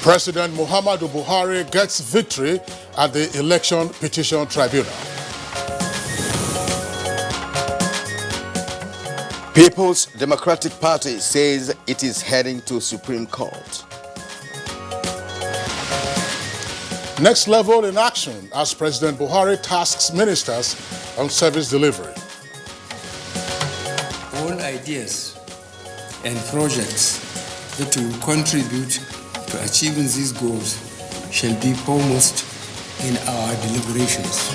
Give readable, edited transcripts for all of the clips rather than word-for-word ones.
President Muhammadu Buhari gets victory at the Election Petition Tribunal. People's Democratic Party says it is heading to Supreme Court. Next level in action as President Buhari tasks ministers on service delivery. All ideas and projects that will contribute to achieving these goals shall be foremost in our deliberations.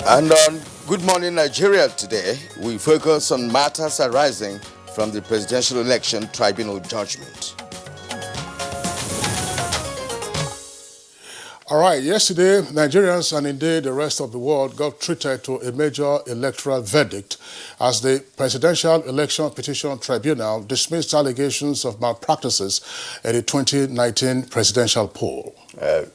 And on Good Morning Nigeria today, we focus on matters arising from the Presidential Election Tribunal judgment. All right, yesterday, Nigerians and indeed the rest of the world got treated to a major electoral verdict as the Presidential Election Petition Tribunal dismissed allegations of malpractices in the 2019 presidential poll.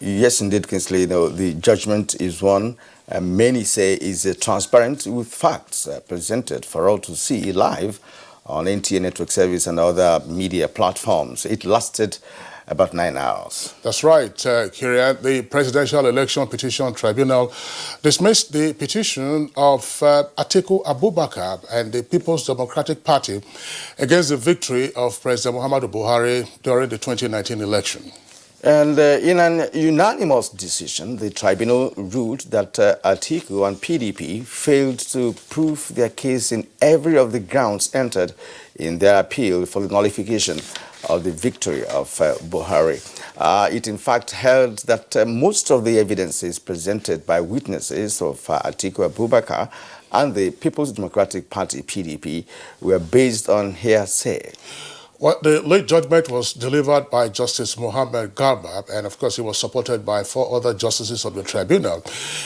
Yes, indeed, Kingsley. The judgment is one many say is transparent with facts presented for all to see live on NTA network service and other media platforms. It lasted about 9 hours. That's right, Kirian. The Presidential Election Petition Tribunal dismissed the petition of Atiku Abubakar and the People's Democratic Party against the victory of President Muhammadu Buhari during the 2019 election. And in an unanimous decision, the tribunal ruled that Atiku and PDP failed to prove their case in every of the grounds entered in their appeal for the nullification of the victory of Buhari. It in fact held that most of the evidences presented by witnesses of Atiku Abubakar and the People's Democratic Party, PDP, were based on hearsay. Well, the late judgment was delivered by Justice Mohammed Garba, and of course it was supported by 4 other justices of the tribunal.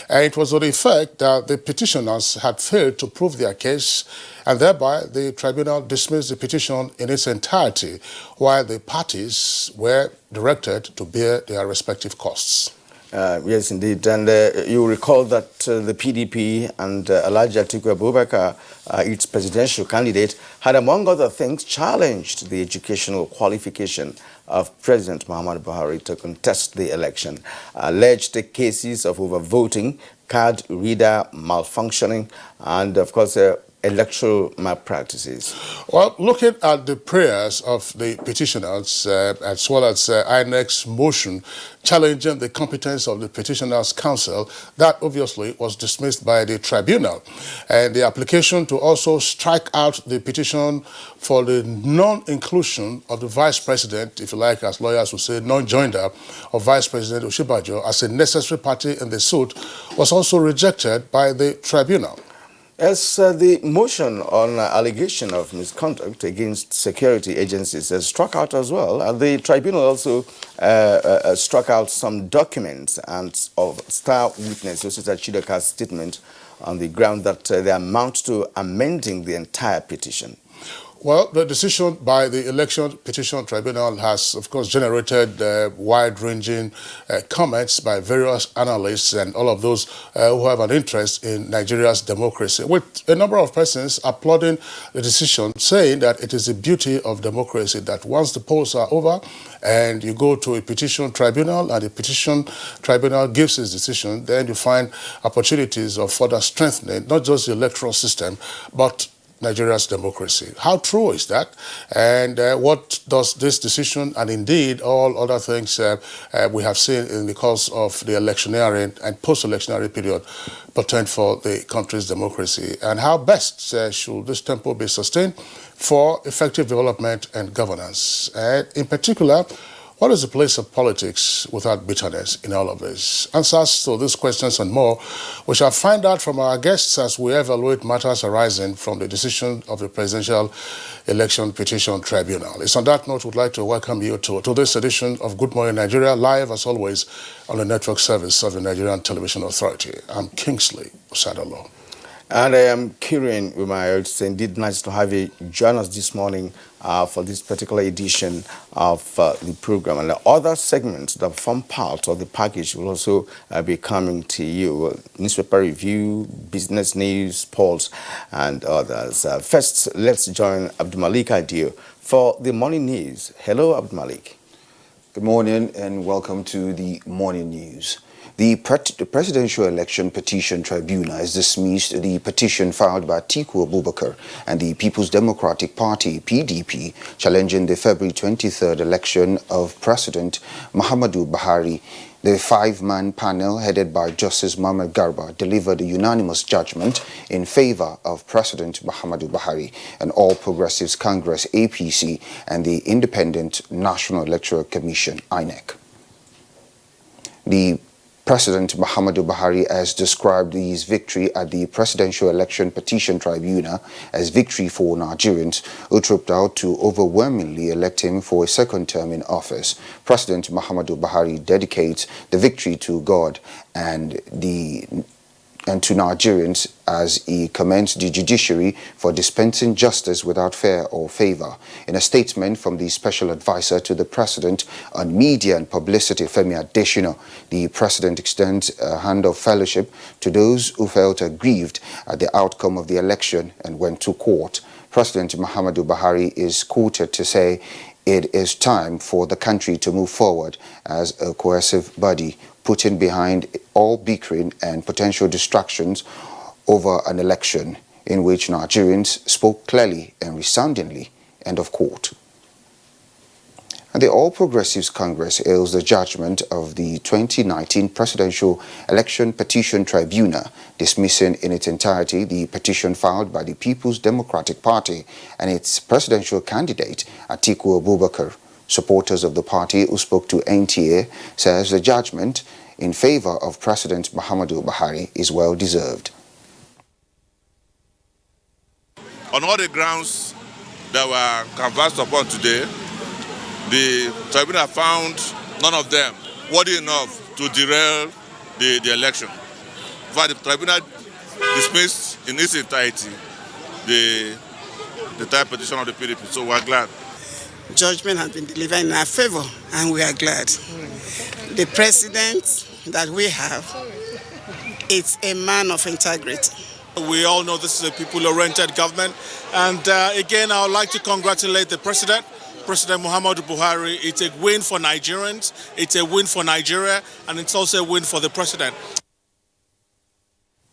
And it was to the effect that the petitioners had failed to prove their case, and thereby the tribunal dismissed the petition in its entirety, while the parties were directed to bear their respective costs. Yes, indeed. And you recall that the PDP and Alhaji Atiku Abubakar, its presidential candidate, had, among other things, challenged the educational qualification of President Muhammadu Buhari to contest the election, alleged cases of overvoting, card reader malfunctioning, and, of course, electoral malpractices. Well, looking at the prayers of the petitioners, as well as INEC's motion challenging the competence of the petitioners' counsel, that obviously was dismissed by the tribunal. And the application to also strike out the petition for the non-inclusion of the vice president, if you like, as lawyers would say, non-joinder of Vice President Oshibajo as a necessary party in the suit was also rejected by the tribunal. As the motion on allegation of misconduct against security agencies has struck out as well, the tribunal also struck out some documents and of star witness Osita Chidoka's statement on the ground that they amount to amending the entire petition. Well, the decision by the Election Petition Tribunal has, of course, generated wide-ranging comments by various analysts and all of those who have an interest in Nigeria's democracy, with a number of persons applauding the decision, saying that it is the beauty of democracy that once the polls are over and you go to a petition tribunal and the petition tribunal gives its decision, then you find opportunities of further strengthening not just the electoral system, but Nigeria's democracy. How true is that? And what does this decision and indeed all other things we have seen in the course of the electioneering and post-electionary period portend for the country's democracy? And how best should this tempo be sustained for effective development and governance? And in particular, what is the place of politics without bitterness in all of this? Answers to these questions and more, we shall find out from our guests as we evaluate matters arising from the decision of the Presidential Election Petition Tribunal. It's on that note we'd like to welcome you to this edition of Good Morning Nigeria, live as always on the network service of the Nigerian Television Authority. I'm Kingsley Osadolo. And I am Kirin Umayo. It's indeed nice to have you join us this morning for this particular edition of the program. And the other segments that form part of the package will also be coming to you. Newspaper review, business news, sports, and others. First, let's join Abdulmalik Adio for the morning news. Hello, Abdulmalik. Good morning and welcome to the morning news. The Presidential Election Petition Tribunal has dismissed the petition filed by Atiku Abubakar and the People's Democratic Party, PDP, challenging the February 23rd election of President Muhammadu Buhari. The five-man panel headed by Justice Mohammed Garba delivered a unanimous judgment in favor of President Muhammadu Buhari and All Progressives Congress, APC, and the Independent National Electoral Commission, INEC. The President Muhammadu Buhari has described his victory at the Presidential Election Petition Tribunal as victory for Nigerians who trooped out to overwhelmingly elect him for a second term in office. President Muhammadu Buhari dedicates the victory to God and to Nigerians as he commends the judiciary for dispensing justice without fear or favor. In a statement from the special advisor to the president on media and publicity, Femi Adesina, the president extends a hand of fellowship to those who felt aggrieved at the outcome of the election and went to court. President Muhammadu Buhari is quoted to say, "It is time for the country to move forward as a cohesive body, putting behind all bickering and potential distractions over an election in which Nigerians spoke clearly and resoundingly." End of quote. And the All Progressives Congress hails the judgment of the 2019 Presidential Election Petition Tribunal, dismissing in its entirety the petition filed by the People's Democratic Party and its presidential candidate, Atiku Abubakar. Supporters of the party who spoke to NTA says the judgment in favor of President Muhammadu Buhari is well deserved. On all the grounds that were canvassed upon today, the tribunal found none of them worthy enough to derail the election. In fact, the tribunal dismissed in its entirety the entire petition of the PDP, so we're glad. Judgment has been delivered in our favor, and we are glad. The president that we have is a man of integrity. We all know this is a people-oriented government, and again, I would like to congratulate the president, President Muhammadu Buhari. It's a win for Nigerians, it's a win for Nigeria, and it's also a win for the president.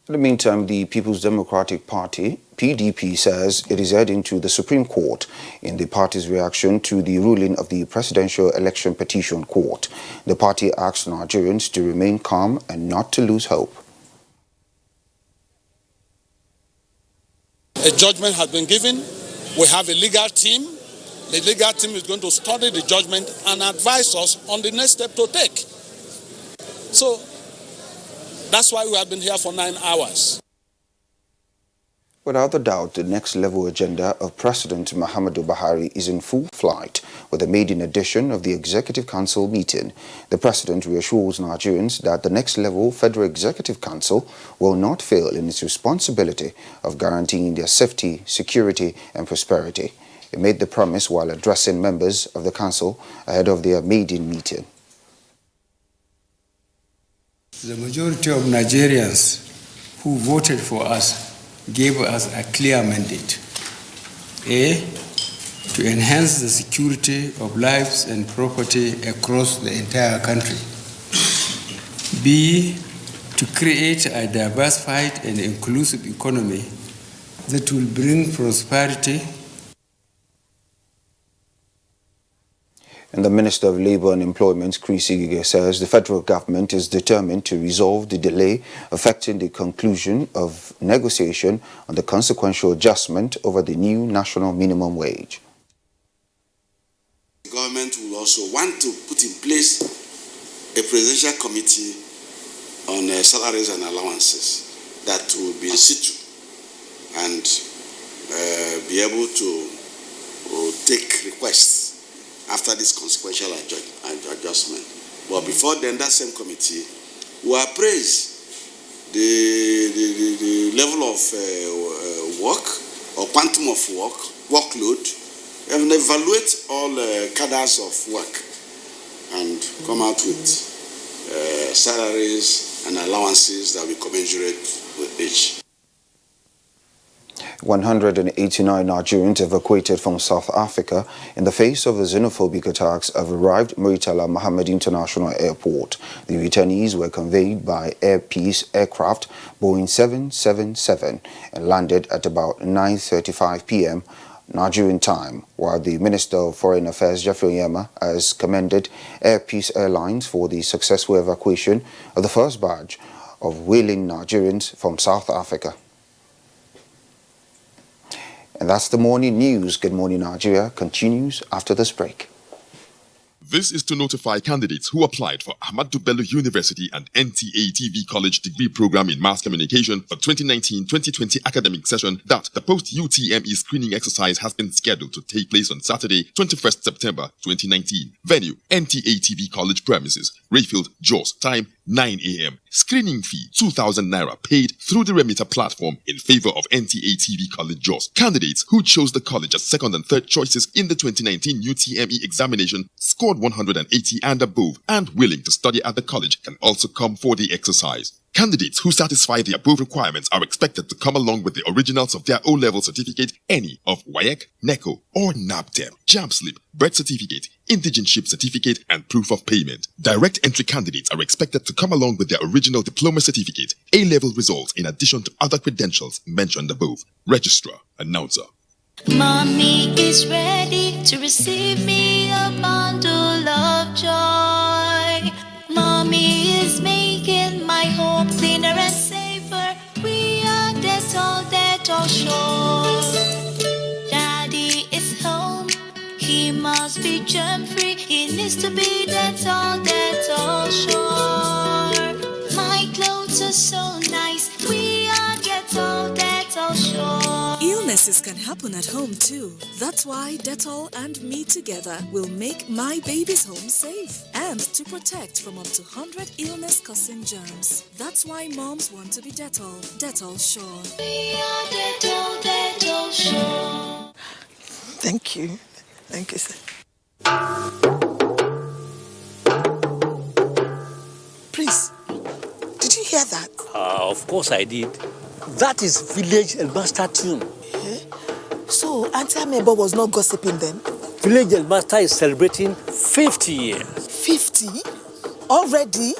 In the meantime, the People's Democratic Party, PDP, says it is heading to the Supreme Court in the party's reaction to the ruling of the Presidential Election Petition Court. The party asks Nigerians to remain calm and not to lose hope. A judgment has been given. We have a legal team. The legal team is going to study the judgment and advise us on the next step to take. So that's why we have been here for 9 hours. Without a doubt, the next level agenda of President Muhammadu Buhari is in full flight with the maiden edition of the Executive Council meeting. The president reassures Nigerians that the next level Federal Executive Council will not fail in its responsibility of guaranteeing their safety, security, and prosperity. He made the promise while addressing members of the council ahead of their maiden meeting. The majority of Nigerians who voted for us gave us a clear mandate. A, to enhance the security of lives and property across the entire country. B, to create a diversified and inclusive economy that will bring prosperity. And the Minister of Labour and Employment, Chris Igige, says the federal government is determined to resolve the delay affecting the conclusion of negotiation on the consequential adjustment over the new national minimum wage. The government will also want to put in place a presidential committee on salaries and allowances that will be in situ and be able to take requests after this consequential adjustment. But before then, that same committee will appraise the level of work or quantum of workload, and evaluate all cadres of work and come out with salaries and allowances that will be commensurate with each. 189 Nigerians evacuated from South Africa in the face of the xenophobic attacks have arrived at Murtala Mohammed International Airport. The returnees were conveyed by Air Peace aircraft Boeing 777 and landed at about 9:35 p.m. Nigerian time, while the Minister of Foreign Affairs, Jeffrey Onyema, has commended Air Peace Airlines for the successful evacuation of the first batch of whaling Nigerians from South Africa. And that's the morning news. Good Morning Nigeria continues after this break. This is to notify candidates who applied for Ahmadu Bello University and NTA TV College degree program in mass communication for 2019-2020 academic session that the post-UTME screening exercise has been scheduled to take place on Saturday, 21st September 2019. Venue, NTA TV College premises, Rayfield, Jos. Time, 9 a.m. Screening fee, 2,000 naira paid through the remitter platform in favor of NTA TV College Jos. Candidates who chose the college as second and third choices in the 2019 UTME examination scored 180 and above and willing to study at the college can also come for the exercise. Candidates who satisfy the above requirements are expected to come along with the originals of their O-level certificate, any of WAEC, NECO, or NABTEM, JAMB slip, birth certificate, indigenship certificate, and proof of payment. Direct entry candidates are expected to come along with their original diploma certificate, A-level results in addition to other credentials mentioned above. Registrar, Announcer. Mommy is ready to receive me a bundle of joy. Mommy is making my home cleaner and safer. We are Dettol sure. Daddy is home. He must be germ-free. He needs to be Dettol sure. My clothes are so nice. We are Dettol sure. Illnesses can happen at home too. That's why Dettol and me together will make my baby's home safe and to protect from up to 100 illness-causing germs. That's why moms want to be Dettol sure. We are Dettol sure. Thank you, sir. Please, did you hear that? Of course I did. That is Village Elmaster tune. So, Auntie Amebo was not gossiping then? Village Elmaster is celebrating 50 years. 50? Already?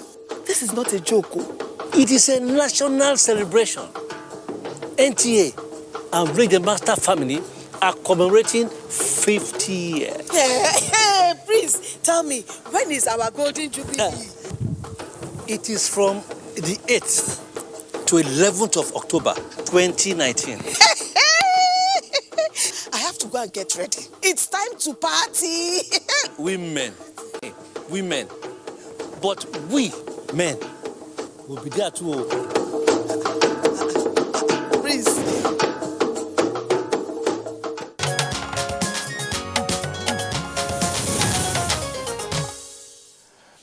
This is not a joke. It is a national celebration. NTA and Village Elmaster family are commemorating 50 years. Hey, please, tell me, when is our golden jubilee? It is from the 8th to 11th of October, 2019. I have to go and get ready. It's time to party. Women. But we, men, will be there too. Please.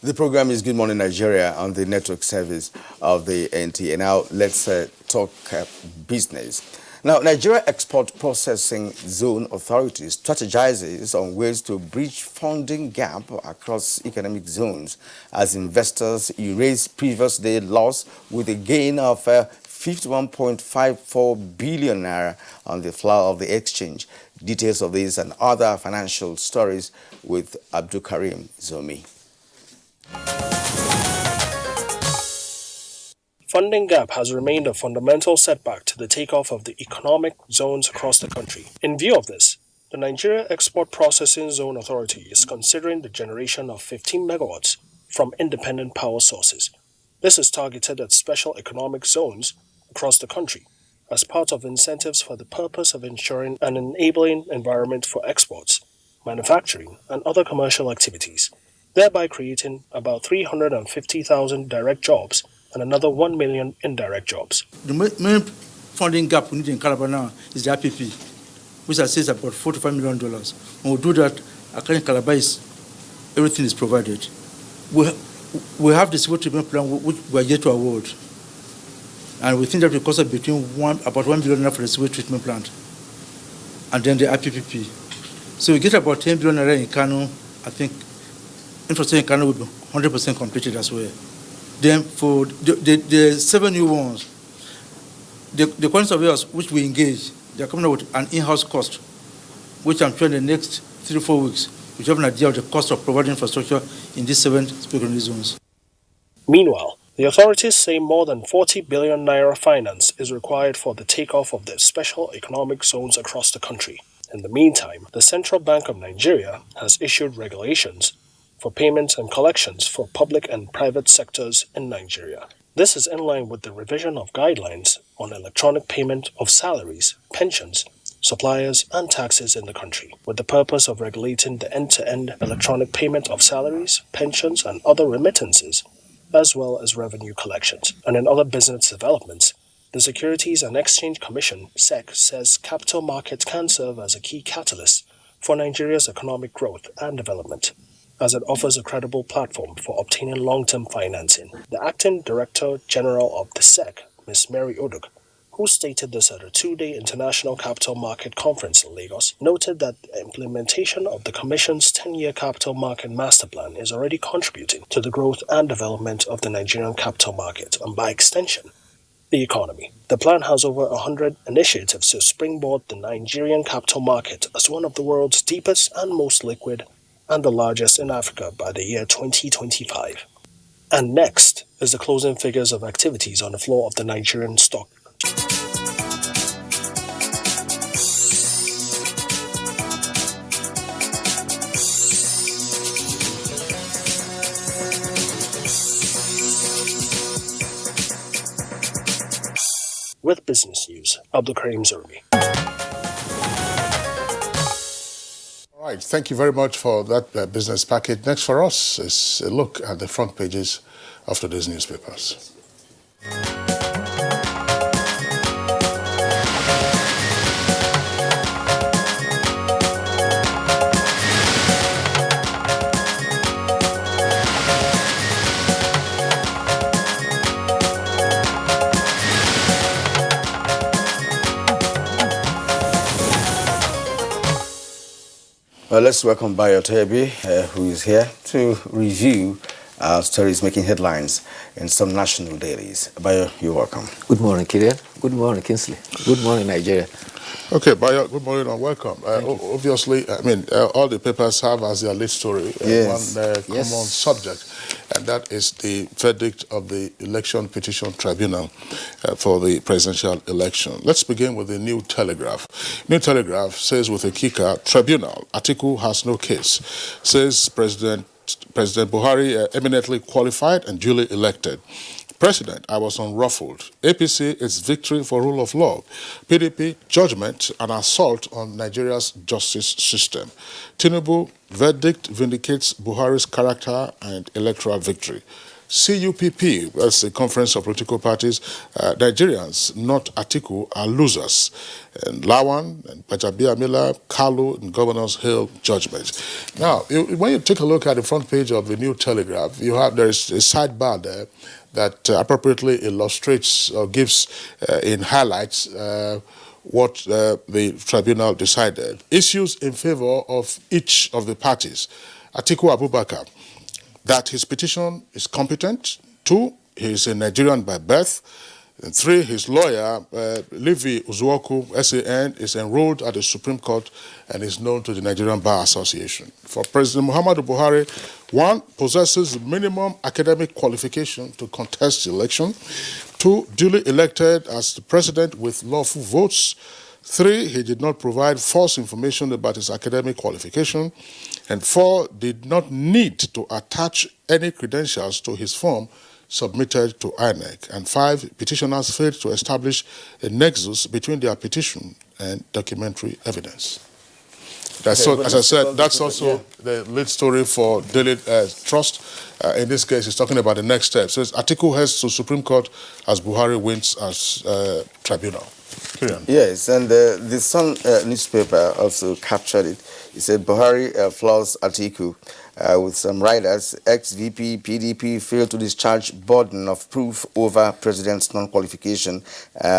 The program is Good Morning Nigeria on the network service of the NTA. Now, let's talk business. Now, Nigeria Export Processing Zone Authority strategizes on ways to bridge funding gap across economic zones as investors erase previous day loss with a gain of 51.54 billion naira on the floor of the exchange. Details of this and other financial stories with Abdul Karim Zomi. Funding gap has remained a fundamental setback to the takeoff of the economic zones across the country. In view of this, the Nigeria Export Processing Zone Authority is considering the generation of 15 megawatts from independent power sources. This is targeted at special economic zones across the country as part of incentives for the purpose of ensuring an enabling environment for exports, manufacturing, and other commercial activities, thereby creating about 350,000 direct jobs and another 1 million indirect jobs. The main funding gap we need in Calabar now is the IPP, which I say is about $4 to $5 million. When we do that, according to Calabar, everything is provided. We have the civil treatment plan, which we are yet to award. And we think that will cost us about 1 billion for the sewage treatment plant. And then the IPPP. So we get about 10 billion in Kano. I think infrastructure in Kano will be 100% completed as well. Then for the 7 new ones, the quantity surveyors which we engage, they're coming out with an in-house cost, which I'm sure in the next 3 to 4 weeks, we have an idea of the cost of providing infrastructure in these 7 special zones. Meanwhile, the authorities say more than 40 billion naira finance is required for the takeoff of the special economic zones across the country. In the meantime, the Central Bank of Nigeria has issued regulations for payments and collections for public and private sectors in Nigeria. This is in line with the revision of guidelines on electronic payment of salaries, pensions, suppliers, and taxes in the country, with the purpose of regulating the end-to-end electronic payment of salaries, pensions, and other remittances, as well as revenue collections. And in other business developments, the Securities and Exchange Commission, SEC, says capital markets can serve as a key catalyst for Nigeria's economic growth and development, as it offers a credible platform for obtaining long-term financing. The Acting Director General of the SEC, Ms. Mary Oduk, who stated this at a 2-day International Capital Market Conference in Lagos, noted that the implementation of the Commission's 10-year Capital Market Master Plan is already contributing to the growth and development of the Nigerian capital market, and by extension, the economy. The plan has over 100 initiatives to springboard the Nigerian capital market as one of the world's deepest and most liquid, and the largest in Africa by the year 2025. And next is the closing figures of activities on the floor of the Nigerian stock. With business news, Abdul Karim Zurmi. All right, thank you very much for that business package. Next for us is a look at the front pages of today's newspapers. Well, let's welcome Bayo Tebi, who is here to review stories making headlines in some national dailies. Bayo, you're welcome. Good morning, Killian. Good morning, Kingsley. Good morning, Nigeria. Okay, Bayo, good morning and welcome. Obviously, I mean, all the papers have as their lead story one common subject, and that is the verdict of the Election Petition Tribunal for the presidential election. Let's begin with the New Telegraph. New Telegraph says with a kicker, Tribunal, Atiku has no case, says President Buhari eminently qualified and duly elected. President, I was unruffled. APC is victory for rule of law. PDP, judgment and assault on Nigeria's justice system. Tinubu, verdict vindicates Buhari's character and electoral victory. CUPP, that's the Conference of Political Parties, Nigerians, not Atiku, are losers. And Lawan and Pajabi Amila, Kalu, and Governors Hill judgment. Now, when you take a look at the front page of the New Telegraph, there's a sidebar there that appropriately illustrates or gives in highlights what the tribunal decided. Issues in favor of each of the parties. Atiku Abubakar, that his petition is competent. 2, he is a Nigerian by birth. And 3, his lawyer, Levi Uzuoku, SAN, is enrolled at the Supreme Court and is known to the Nigerian Bar Association. For President Muhammadu Buhari, 1, possesses minimum academic qualification to contest the election. 2, duly elected as the president with lawful votes. 3, he did not provide false information about his academic qualification. And 4, did not need to attach any credentials to his form submitted to INEC. And 5, petitioners failed to establish a nexus between their petition and documentary evidence. As I said, that's also the lead story for Daily Trust. In this case, it's talking about the next step. So Atiku heads to Supreme Court as Buhari wins as tribunal. Yes, and the Sun newspaper also captured it. It said Buhari floors Atiku with some writers. Ex-VP PDP failed to discharge burden of proof over president's non-qualification,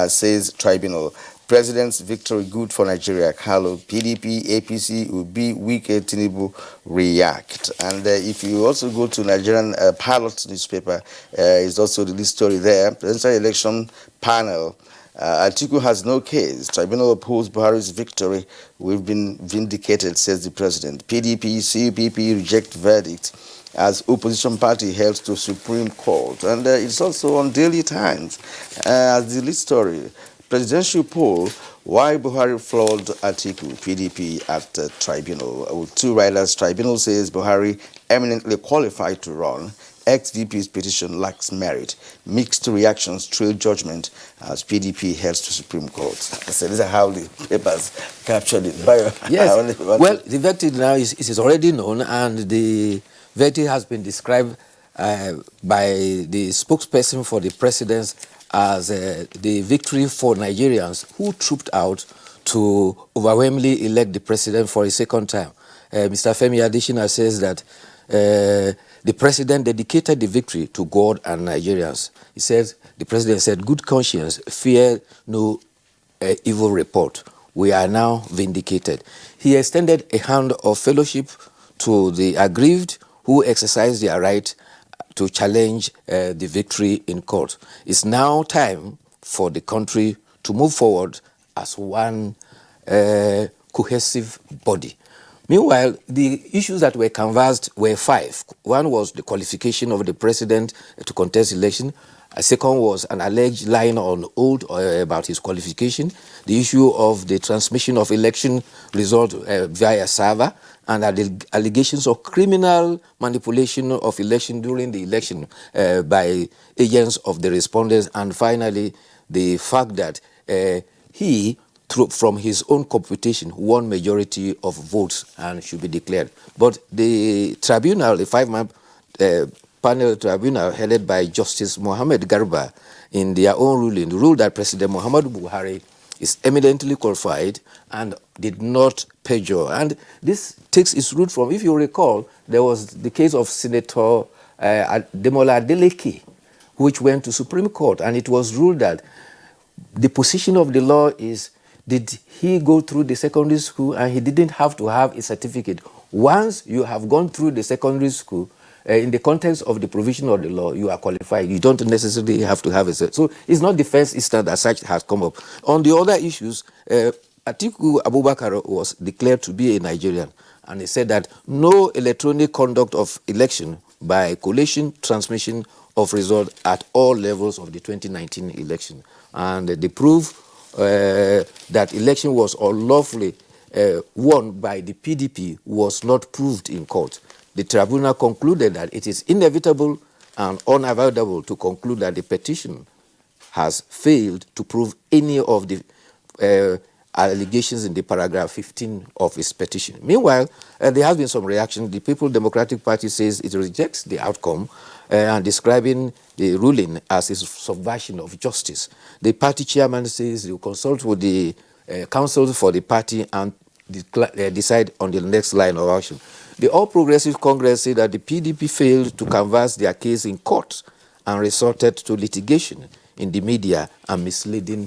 says tribunal. President's victory good for Nigeria. Carlo, PDP, APC, Ubi, Wike, Tinubu react. And if you also go to Nigerian Pilot newspaper, is also the lead story there. Presidential election panel. Atiku has no case. Tribunal opposed Buhari's victory. We've been vindicated, says the president. PDP, CUPP reject verdict as opposition party held to Supreme Court. And it's also on Daily Times as the lead story. Presidential poll, why Buhari flawed Atiku, PDP at tribunal. With two writers, tribunal says Buhari eminently qualified to run. Ex-VP's petition lacks merit. Mixed reactions trail judgment as PDP heads to Supreme Court. So these are how the papers captured it. Yes. Well, the verdict now is already known, and the verdict has been described by the spokesperson for the president as the victory for Nigerians who trooped out to overwhelmingly elect the president for a second time. Mr. Femi Adesina says that the president dedicated the victory to God and Nigerians. He says, the president said, good conscience, fear no evil report. We are now vindicated. He extended a hand of fellowship to the aggrieved who exercised their right to challenge the victory in court. It's now time for the country to move forward as one cohesive body. Meanwhile, the issues that were canvassed were 5. One was the qualification of the president to contest election. A second was an alleged lying on oath about his qualification. The issue of the transmission of election result via server, and allegations of criminal manipulation of election during the election by agents of the respondents. And finally, the fact that he, from his own computation, won majority of votes and should be declared. But the tribunal, the 5-man panel tribunal headed by Justice Mohammed Garba, in their own ruling, ruled that President Muhammadu Buhari is eminently qualified and did not perjure. And this takes its root from, if you recall, there was the case of Senator Demola Adeleke, which went to Supreme Court, and it was ruled that the position of the law is, did he go through the secondary school and he didn't have to have a certificate. Once you have gone through the secondary school, in the context of the provision of the law, you are qualified. You don't necessarily have to have a certificate. So it's not the first instance that such has come up. On the other issues, Atiku Abubakar was declared to be a Nigerian, and he said that no electronic conduct of election by collation, transmission of result at all levels of the 2019 election. And the proof that election was unlawfully won by the PDP was not proved in court. The tribunal concluded that it is inevitable and unavoidable to conclude that the petition has failed to prove any of the allegations in the paragraph 15 of its petition. Meanwhile, there has been some reaction. The People Democratic Party says it rejects the outcome and describing the ruling as a subversion of justice. The party chairman says he will consult with the counsel for the party and decide on the next line of action. The All Progressive Congress said that the PDP failed to canvass their case in court and resorted to litigation in the media and misleading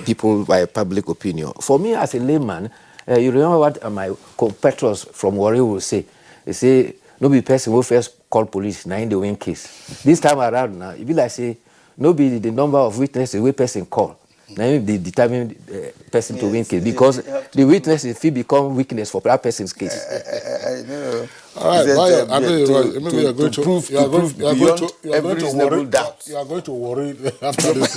people by public opinion. For me, as a layman, you remember what my compatriots from Warri will say. They say, no be person who first call police, now in the win case. This time around now, it be like say, no be the number of witnesses we person call. Now the determined person to win case, because the witness if he become weakness for that person's case. I know. All right, I mean, maybe you are going to prove doubt. You are going to worry after this.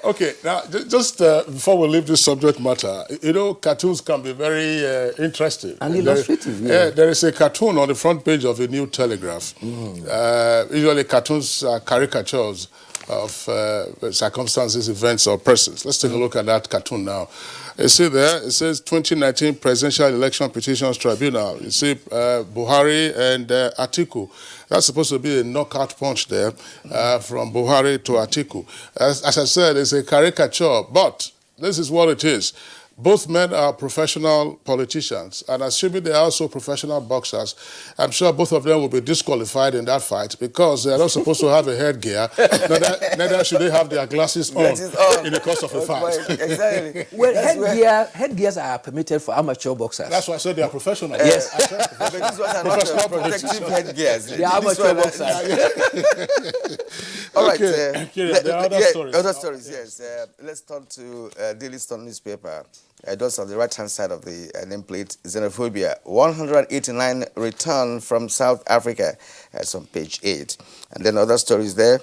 Okay, now just before we leave this subject matter, you know, cartoons can be very interesting. And illustrative, there is a cartoon on the front page of the New Telegraph. Usually cartoons are caricatures circumstances, events, or persons. Let's take a look at that cartoon now. You see there, it says 2019 Presidential Election Petitions Tribunal. You see Buhari and Atiku. That's supposed to be a knockout punch there from Buhari to Atiku. As I said, it's a caricature, but this is what it is. Both men are professional politicians, and assuming they are also professional boxers, I'm sure both of them will be disqualified in that fight because they are not supposed to have a headgear. Neither should they have their glasses on in the course of a fight. Exactly. Well, headgears are permitted for amateur boxers. That's why I said they are professional. Yes. But these ones are not protective headgears. They are amateur boxers. All right. There are other stories. Other stories, yes. Let's turn to Daily Sun newspaper. Those on the right-hand side of the nameplate, xenophobia. 189 return from South Africa. That's on page 8. And then other stories there.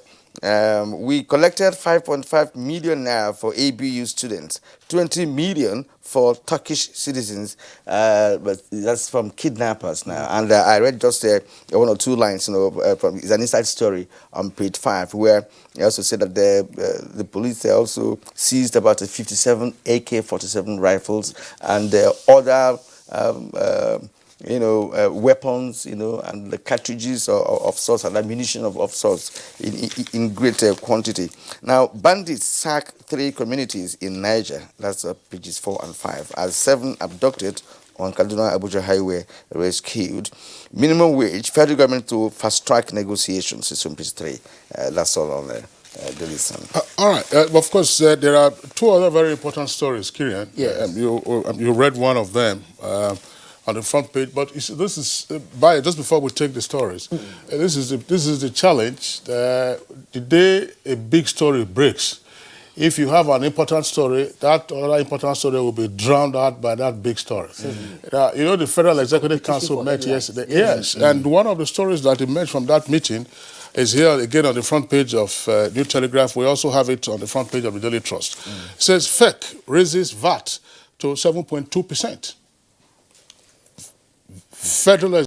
We collected 5.5 million naira for ABU students, 20 million for Turkish citizens, but that's from kidnappers now. And I read just one or two lines, from it's an inside story on page 5, where they also said that the police also seized about 57 AK-47 rifles and other weapons, and the cartridges of sorts and ammunition of sorts in great quantity. Now, bandits sack 3 communities in Niger. That's pages 4 and 5. As 7 abducted on Kaduna-Abuja highway rescued. Minimum wage, federal government to fast-track negotiations is on page 3. That's all on there. All right. Of course, there are 2 other very important stories, Kirian. Yes. You read one of them on the front page, but this is just before we take the stories. This is the challenge. The day a big story breaks, if you have an important story, that other important story will be drowned out by that big story. The Federal Executive Council met yesterday. Yes, and one of the stories that emerged from that meeting is here again on the front page of New Telegraph. We also have it on the front page of the Daily Trust. It says FEC raises VAT to 7.2%. Federal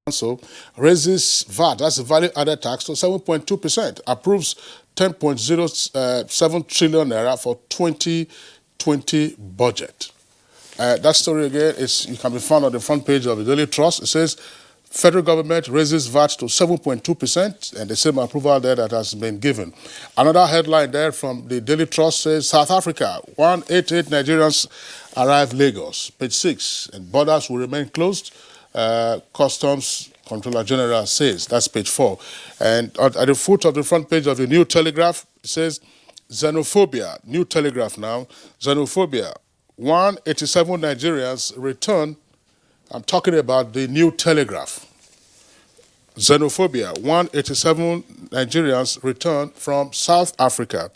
Council raises VAT, that's the value added tax, to 7.2%, approves 10.07 trillion naira for 2020 budget. That story again it can be found on the front page of the Daily Trust. It says federal government raises VAT to 7.2%, and the same approval there that has been given. Another headline there from the Daily Trust says South Africa, 188 Nigerians arrive Lagos, page 6, and borders will remain closed. Customs Controller General says, that's page 4. And at the foot of the front page of the New Telegraph, it says xenophobia, New Telegraph now, xenophobia, 187 Nigerians return. I'm talking about the New Telegraph. Xenophobia, 187 Nigerians return from South Africa,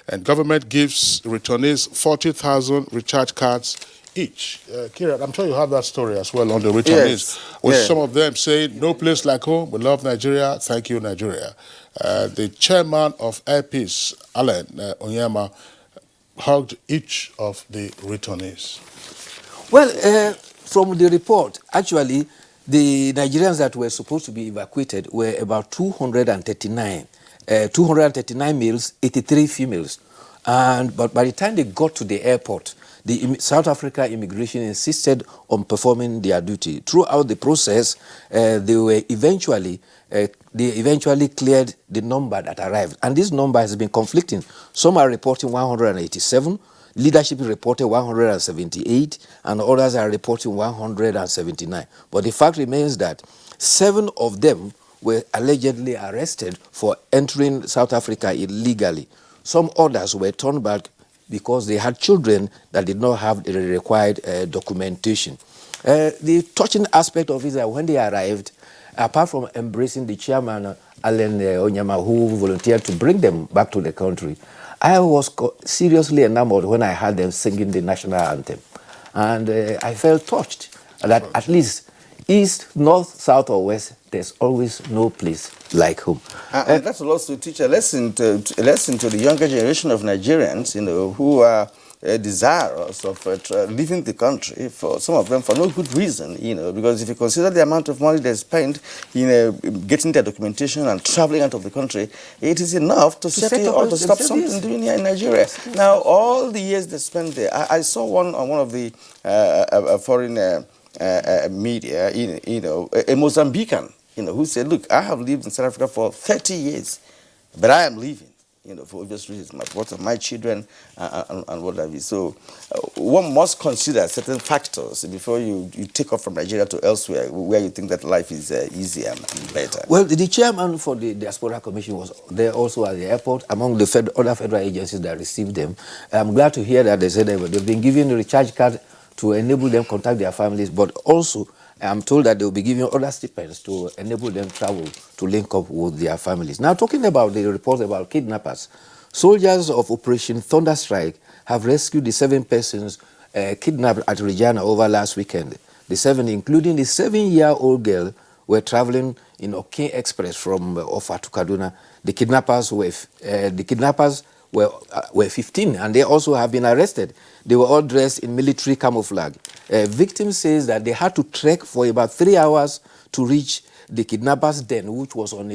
and government gives returnees 40,000 recharge cards each. Kira, I'm sure you have that story as well on the returnees, with some of them saying, no place like home, we love Nigeria, thank you, Nigeria. The chairman of Air Peace, Alan Onyema, hugged each of the returnees. Well, from the report, actually, the Nigerians that were supposed to be evacuated were about 239. 239 males, 83 females. But by the time they got to the airport, the South Africa immigration insisted on performing their duty. Throughout the process, they eventually cleared the number that arrived. And this number has been conflicting. Some are reporting 187, leadership reported 178, and others are reporting 179. But the fact remains that 7 of them were allegedly arrested for entering South Africa illegally. Some others were turned back because they had children that did not have the required documentation. The touching aspect of it is that when they arrived, apart from embracing the chairman, Alan Onyema, who volunteered to bring them back to the country, I was seriously enamored when I heard them singing the national anthem. And I felt touched that at least east, north, south, or west, there's always no place like home. And that will also teach a lesson to the younger generation of Nigerians, who are desirous of leaving the country, for some of them for no good reason, because if you consider the amount of money they spend in getting their documentation and traveling out of the country, it is enough to set you or to stop something doing here in Nigeria. Now, all the years they spent there, I saw one on one of the foreign media, a Mozambican, who said, look, I have lived in South Africa for 30 years, but I am leaving, for obvious reasons, my children and what have you. So one must consider certain factors before you take off from Nigeria to elsewhere, where you think that life is easier and better. Well, the chairman for the Diaspora Commission was there also at the airport, among the other federal agencies that received them. I'm glad to hear that they said they've been given a recharge card to enable them contact their families, but also I'm told that they'll be giving other stipends to enable them travel to link up with their families. Now, talking about the reports about kidnappers, soldiers of Operation Thunderstrike have rescued the 7 persons kidnapped at Regina over last weekend. The 7, including the 7-year-old girl, were traveling in Okin Express from Offa to Kaduna. The kidnappers were 15, and they also have been arrested. They were all dressed in military camouflage. Victim says that they had to trek for about 3 hours to reach the kidnappers' den, which was on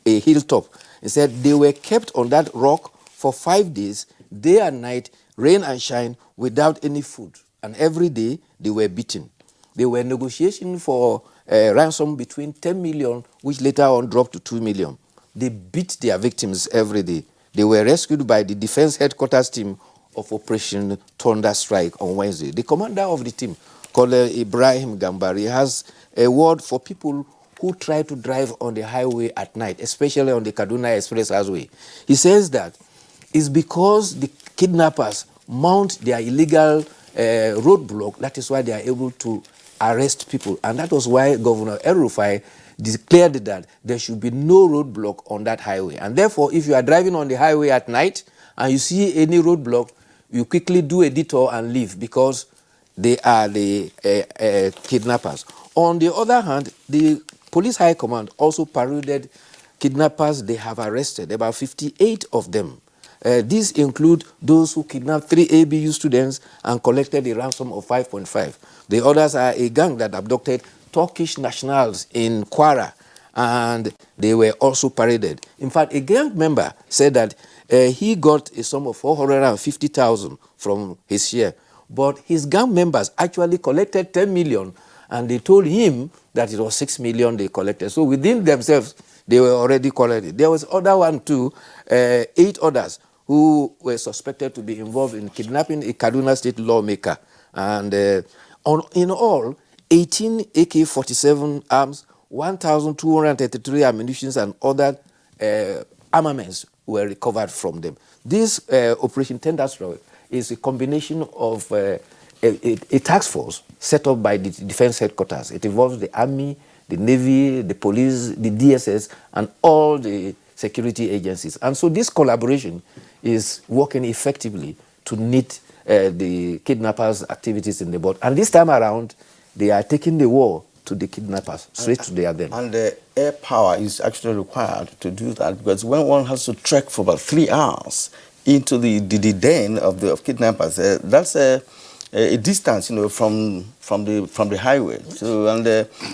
a hilltop. He said they were kept on that rock for 5 days, day and night, rain and shine, without any food. And every day they were beaten. They were negotiating for a ransom between 10 million, which later on dropped to 2 million. They beat their victims every day. They were rescued by the Defense Headquarters team of Operation Thunderstrike on Wednesday. The commander of the team, Colonel Ibrahim Gambari, has a word for people who try to drive on the highway at night, especially on the Kaduna Express Highway. He says that it's because the kidnappers mount their illegal roadblock, that is why they are able to arrest people. And that was why Governor El-Rufai declared that there should be no roadblock on that highway. And therefore, if you are driving on the highway at night and you see any roadblock, you quickly do a detour and leave, because they are the kidnappers. On the other hand, the Police High Command also paraded kidnappers they have arrested, about 58 of them. These include those who kidnapped 3 ABU students and collected a ransom of 5.5. The others are a gang that abducted Turkish nationals in Kwara, and they were also paraded. In fact, a gang member said that he got a sum of 450,000 from his share, but his gang members actually collected 10 million, and they told him that it was 6 million they collected. So within themselves, they were already collected. There was other one too, 8 others who were suspected to be involved in kidnapping a Kaduna State lawmaker. And in all, 18 AK-47 arms, 1,233 ammunition and other armaments were recovered from them. This Operation Thunderstrike is a combination of a task force set up by the Defense Headquarters. It involves the Army, the Navy, the police, the DSS, and all the security agencies. And so this collaboration is working effectively to nit the kidnappers' activities in the border. And this time around, they are taking the war to the kidnappers, straight to their den. And air power is actually required to do that, because when one has to trek for about 3 hours into the den of kidnappers, that's a distance, from the highway. So, and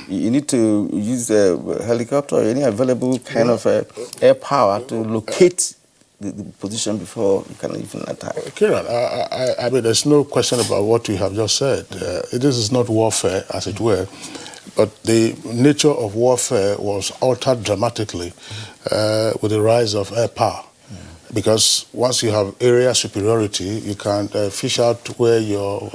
you need to use a helicopter or any available kind of air power to locate the position before you can even attack. Kieran, I mean, there's no question about what you have just said. This is not warfare, as it were, but the nature of warfare was altered dramatically with the rise of air power. Because once you have area superiority, you can fish out where your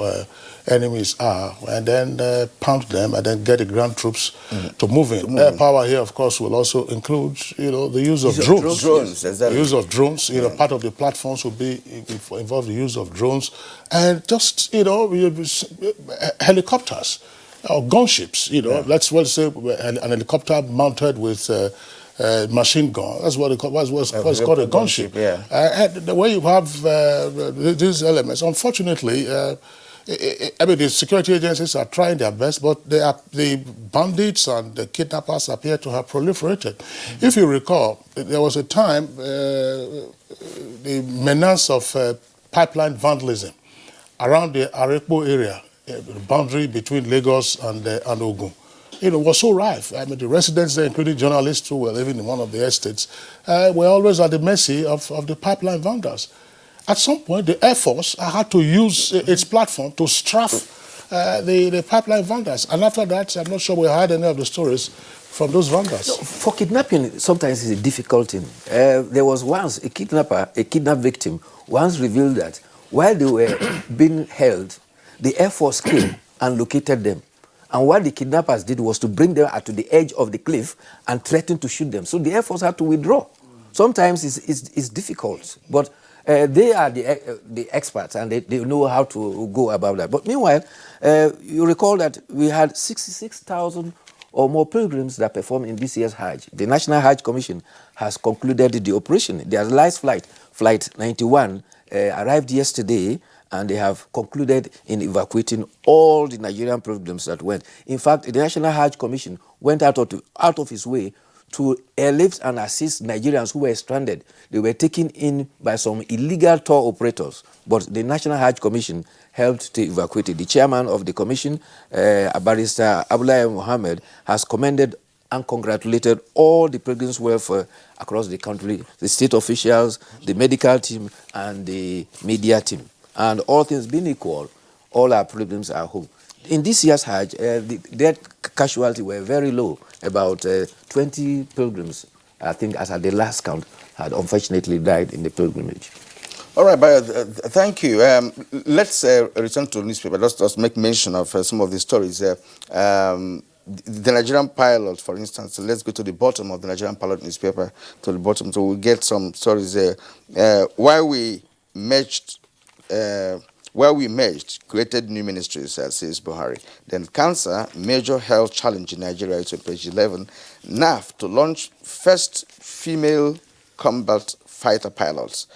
enemies are and then pound them and then get the ground troops to move in. Air power here, of course, will also include, the use of drones. The use of drones, part of the platforms will be involve the use of drones and just, helicopters or gunships, let's well say an helicopter mounted with machine gun. That's what's called a gunship. And the way you have these elements, unfortunately, I mean, the security agencies are trying their best, but the bandits and the kidnappers appear to have proliferated. If you recall, there was a time, the menace of pipeline vandalism around the Arepo area, the boundary between Lagos and Ogun, was so rife. I mean, the residents there, including journalists who were living in one of the estates, were always at the mercy of the pipeline vendors. At some point, the Air Force had to use its platform to strafe the pipeline vendors. And after that, I'm not sure we heard any of the stories from those vendors. No, for kidnapping, sometimes it's a difficult thing. There was once a kidnapped victim, once revealed that while they were being held, the Air Force came and located them. And what the kidnappers did was to bring them to the edge of the cliff and threaten to shoot them. So the Air Force had to withdraw. Sometimes it's difficult, but they are the experts and they know how to go about that. But meanwhile, you recall that we had 66,000 or more pilgrims that perform in this year's Hajj. The National Hajj Commission has concluded the operation. Their last flight, Flight 91, arrived yesterday, and they have concluded in evacuating all the Nigerian pilgrims that went. In fact, the National Hajj Commission went out of its way to airlift and assist Nigerians who were stranded. They were taken in by some illegal tour operators, but the National Hajj Commission helped to evacuate it. The chairman of the commission, Barrister Abdullahi Mohammed, has commended and congratulated all the pilgrims' welfare across the country, the state officials, the medical team, and the media team. And all things being equal, all our pilgrims are home. In this year's Hajj, the death casualty were very low. About 20 pilgrims, I think, as at the last count, had unfortunately died in the pilgrimage. All right, Bayo, thank you. Let's return to the newspaper. Let's make mention of some of the stories. The Nigerian pilot, for instance, let's go to the bottom of the Nigerian pilot newspaper, to the bottom, so we'll get some stories there. While we merged, created new ministries, says Buhari. Then cancer, major health challenge in Nigeria, it's on page 11. NAF to launch first female combat fighter pilots.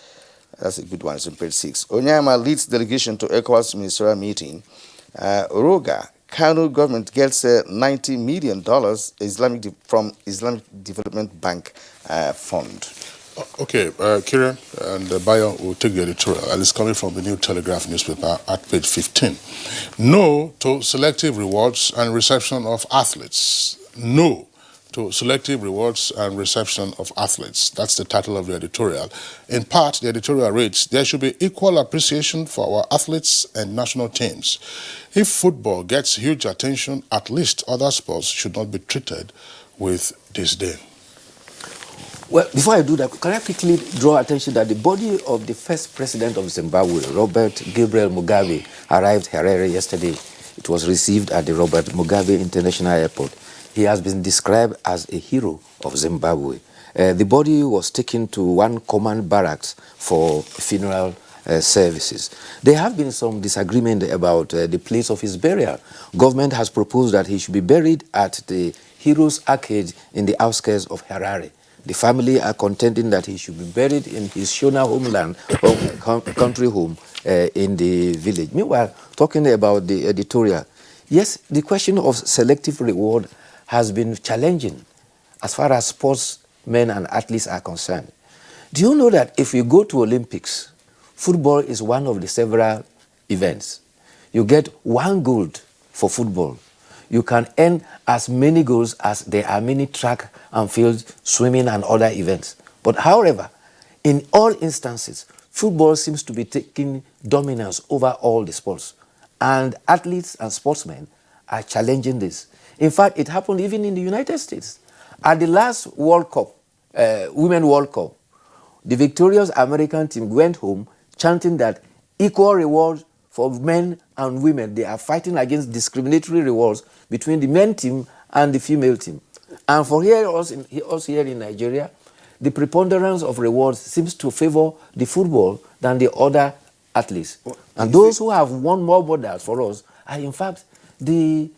That's a good one, it's on page 6. Onyema leads delegation to ECOWAS ministerial meeting. Roga, Kano government gets $90 million from Islamic Development Bank Fund. Okay, Kieran and Bayo will take the editorial, and it's coming from the New Telegraph newspaper at page 15. No to selective rewards and reception of athletes. No to selective rewards and reception of athletes. That's the title of the editorial. In part, the editorial reads, there should be equal appreciation for our athletes and national teams. If football gets huge attention, at least other sports should not be treated with disdain. Well, before I do that, can I quickly draw attention that the body of the first president of Zimbabwe, Robert Gabriel Mugabe, arrived Harare yesterday. It was received at the Robert Mugabe International Airport. He has been described as a hero of Zimbabwe. The body was taken to one command barracks for funeral services. There have been some disagreement about the place of his burial. Government has proposed that he should be buried at the Heroes Arcade in the outskirts of Harare. The family are contending that he should be buried in his Shona homeland, or country home in the village. Meanwhile, talking about the editorial, yes, the question of selective reward has been challenging as far as sportsmen and athletes are concerned. Do you know that if you go to Olympics, football is one of the several events. You get 1 gold for football. You can earn as many goals as there are many track and field, swimming and other events. But however, in all instances, football seems to be taking dominance over all the sports. And athletes and sportsmen are challenging this. In fact, it happened even in the United States. At the last World Cup, Women's World Cup, the victorious American team went home chanting that equal reward for men and women. They are fighting against discriminatory rewards between the men team and the female team. And for us here in Nigeria, the preponderance of rewards seems to favor the football than the other athletes. And those who have won more medals for us are in fact the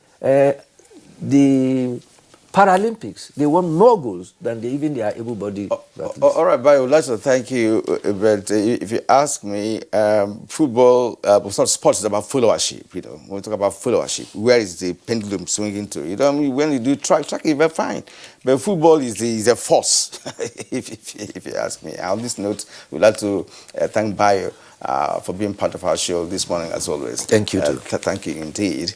Paralympics. They won more goals than even their able-bodied athletes. All right, Bayo, I'd like to thank you. But if you ask me, football, it's not sports, it's about followership. When we talk about followership, where is the pendulum swinging to? When you do track is very fine. But football is a force, if you ask me. On this note, we'd like to thank Bayo for being part of our show this morning, as always. Thank you, too. Thank you indeed.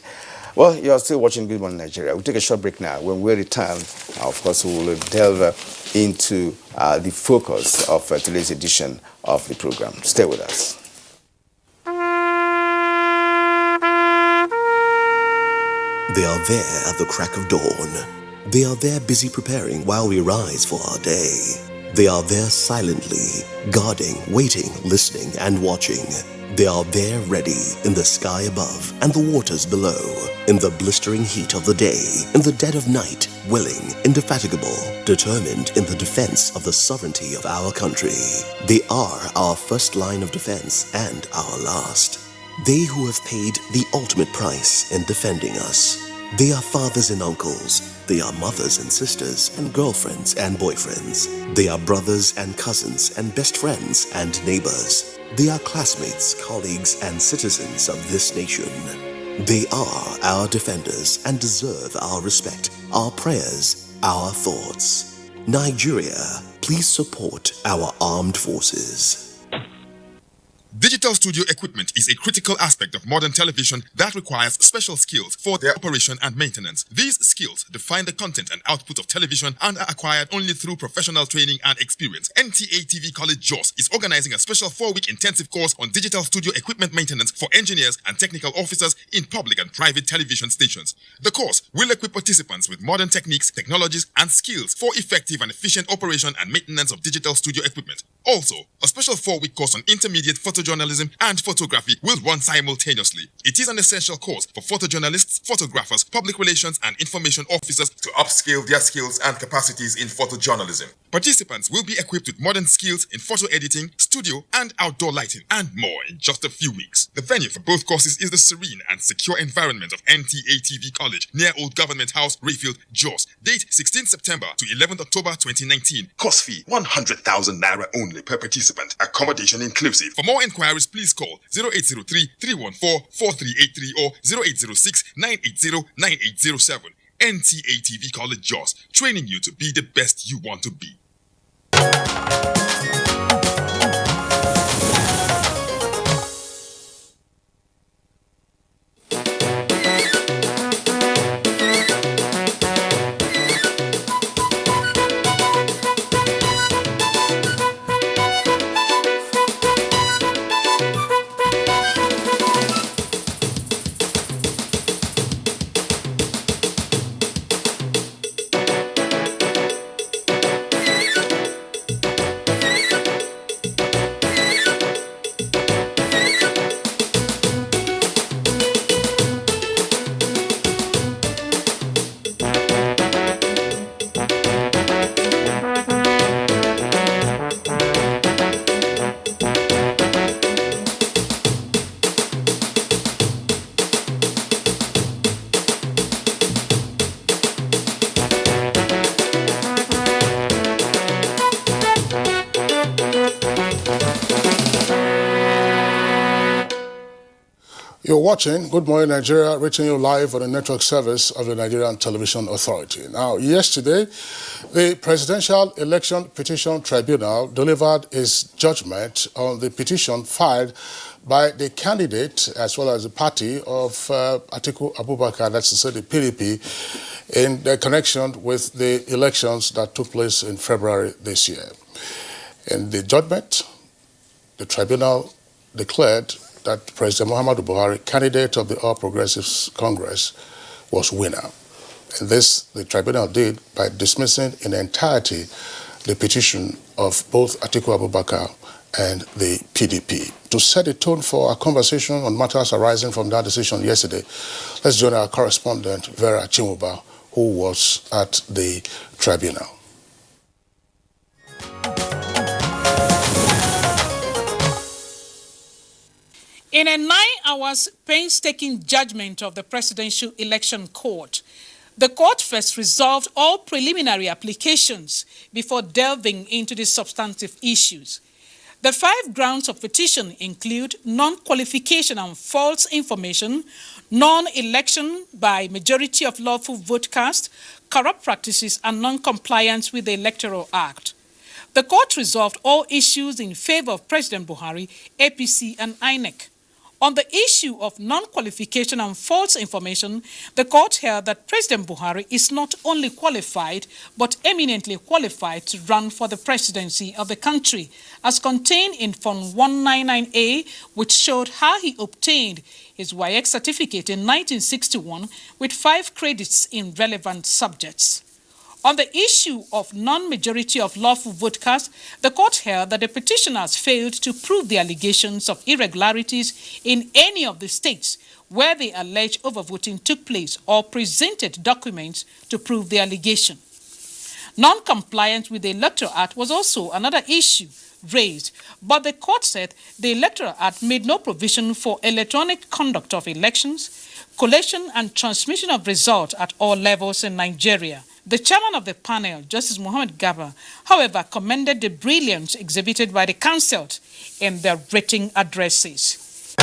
Well, you are still watching Good Morning Nigeria. We'll take a short break now. When we return, of course, we will delve into the focus of today's edition of the program. Stay with us. They are there at the crack of dawn. They are there busy preparing while we rise for our day. They are there silently, guarding, waiting, listening, and watching. They are there ready in the sky above and the waters below, in the blistering heat of the day, in the dead of night, willing, indefatigable, determined in the defense of the sovereignty of our country. They are our first line of defense and our last. They who have paid the ultimate price in defending us. They are fathers and uncles. They are mothers and sisters and girlfriends and boyfriends. They are brothers and cousins and best friends and neighbors. They are classmates, colleagues, and citizens of this nation. They are our defenders and deserve our respect, our prayers, our thoughts. Nigeria, please support our armed forces. Digital studio equipment is a critical aspect of modern television that requires special skills for their operation and maintenance. These skills define the content and output of television and are acquired only through professional training and experience. NTA TV College JOS is organizing a special 4-week intensive course on digital studio equipment maintenance for engineers and technical officers in public and private television stations. The course will equip participants with modern techniques, technologies, and skills for effective and efficient operation and maintenance of digital studio equipment. Also, a special 4-week course on intermediate photojournalism and photography will run simultaneously. It is an essential course for photojournalists, photographers, public relations, and information officers to upscale their skills and capacities in photojournalism. Participants will be equipped with modern skills in photo editing, studio, and outdoor lighting, and more in just a few weeks. The venue for both courses is the serene and secure environment of NTA TV College near Old Government House, Rayfield, Jos. Date 16 September to 11 October 2019. Course fee 100,000 naira only per participant. Accommodation inclusive. For more inquiries, please call 0803-314-4383 or 0806-980-9807. NTA TV College Jos, training you to be the best you want to be. You're watching Good Morning Nigeria, reaching you live on the network service of the Nigerian Television Authority. Now, yesterday, the Presidential Election Petition Tribunal delivered its judgment on the petition filed by the candidate as well as the party of Atiku Abubakar, that's to say the PDP, in the connection with the elections that took place in February this year. In the judgment, the tribunal declared that President Muhammadu Buhari, candidate of the All Progressives Congress, was winner. And this the tribunal did by dismissing in entirety the petition of both Atiku Abubakar and the PDP. To set the tone for our conversation on matters arising from that decision yesterday, let's join our correspondent, Vera Chimuba, who was at the tribunal. In a 9-hour painstaking judgment of the Presidential Election Court, the court first resolved all preliminary applications before delving into the substantive issues. The 5 grounds of petition include non-qualification and false information, non-election by majority of lawful vote cast, corrupt practices, and non-compliance with the Electoral Act. The court resolved all issues in favor of President Buhari, APC, and INEC. On the issue of non-qualification and false information, the court held that President Buhari is not only qualified, but eminently qualified to run for the presidency of the country, as contained in Form 199A, which showed how he obtained his WAEC certificate in 1961 with 5 credits in relevant subjects. On the issue of non-majority of lawful vote cast, the court held that the petitioners failed to prove the allegations of irregularities in any of the states where they allege overvoting took place or presented documents to prove the allegation. Non-compliance with the Electoral Act was also another issue raised, but the court said the Electoral Act made no provision for electronic conduct of elections, collation and transmission of results at all levels in Nigeria. The chairman of the panel, Justice Muhammad Gaba, however, commended the brilliance exhibited by the counsel in their written addresses.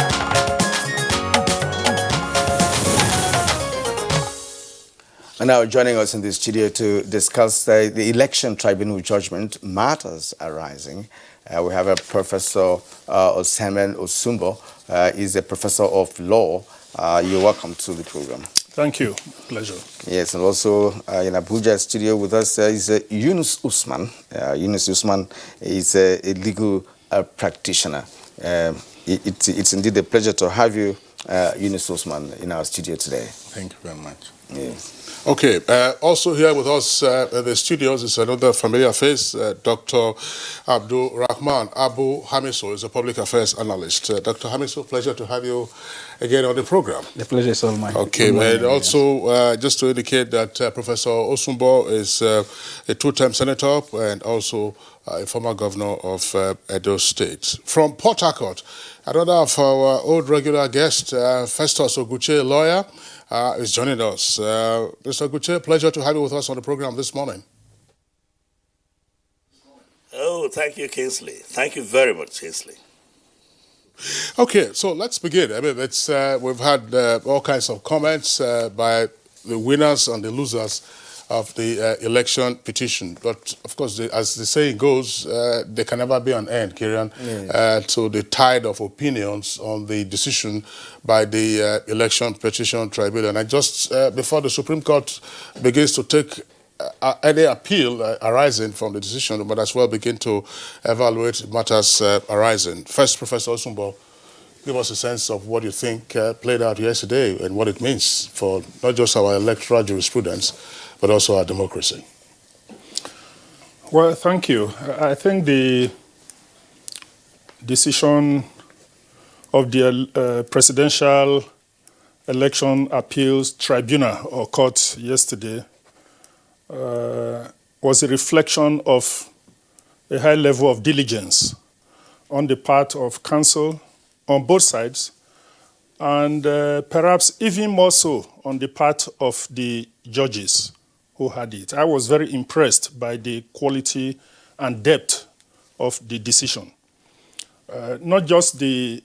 And now joining us in the studio to discuss the election tribunal judgment matters arising, we have a Professor Osamen Osumbo. He's a professor of law. You're welcome to the program. Thank you. Pleasure. Yes, and also in Abuja studio with us is Yunus Usman. Yunus Usman is a legal practitioner. It's indeed a pleasure to have you, Yunus Usman, in our studio today. Thank you very much. Yes. Okay, also here with us in the studios is another familiar face, Dr. Abdul Rahman Abu Hamiso is a public affairs analyst. Dr. Hamiso, pleasure to have you again on the program. The pleasure is all mine. Okay, and also just to indicate that Professor Osumbo is a 2-term senator and also a former governor of Edo State. From Port Harcourt, another of our old regular guest, Festus Oguche, lawyer, is joining us. Mr. Oguche, pleasure to have you with us on the program this morning. Oh, thank you, Kingsley. Thank you very much, Kingsley. Okay, so let's begin. I mean, it's we've had all kinds of comments by the winners and the losers of the election petition. But, of course, as the saying goes, there can never be an end, Kieran, to the tide of opinions on the decision by the election petition tribunal. And I just, before the Supreme Court begins to take any appeal arising from the decision, but as well begin to evaluate matters arising. First, Professor Osumbo, give us a sense of what you think played out yesterday and what it means for not just our electoral jurisprudence, but also our democracy. Well, thank you. I think the decision of the Presidential Election Appeals Tribunal, or court, yesterday was a reflection of a high level of diligence on the part of counsel on both sides, and perhaps even more so on the part of the judges who had it. I was very impressed by the quality and depth of the decision. Not just the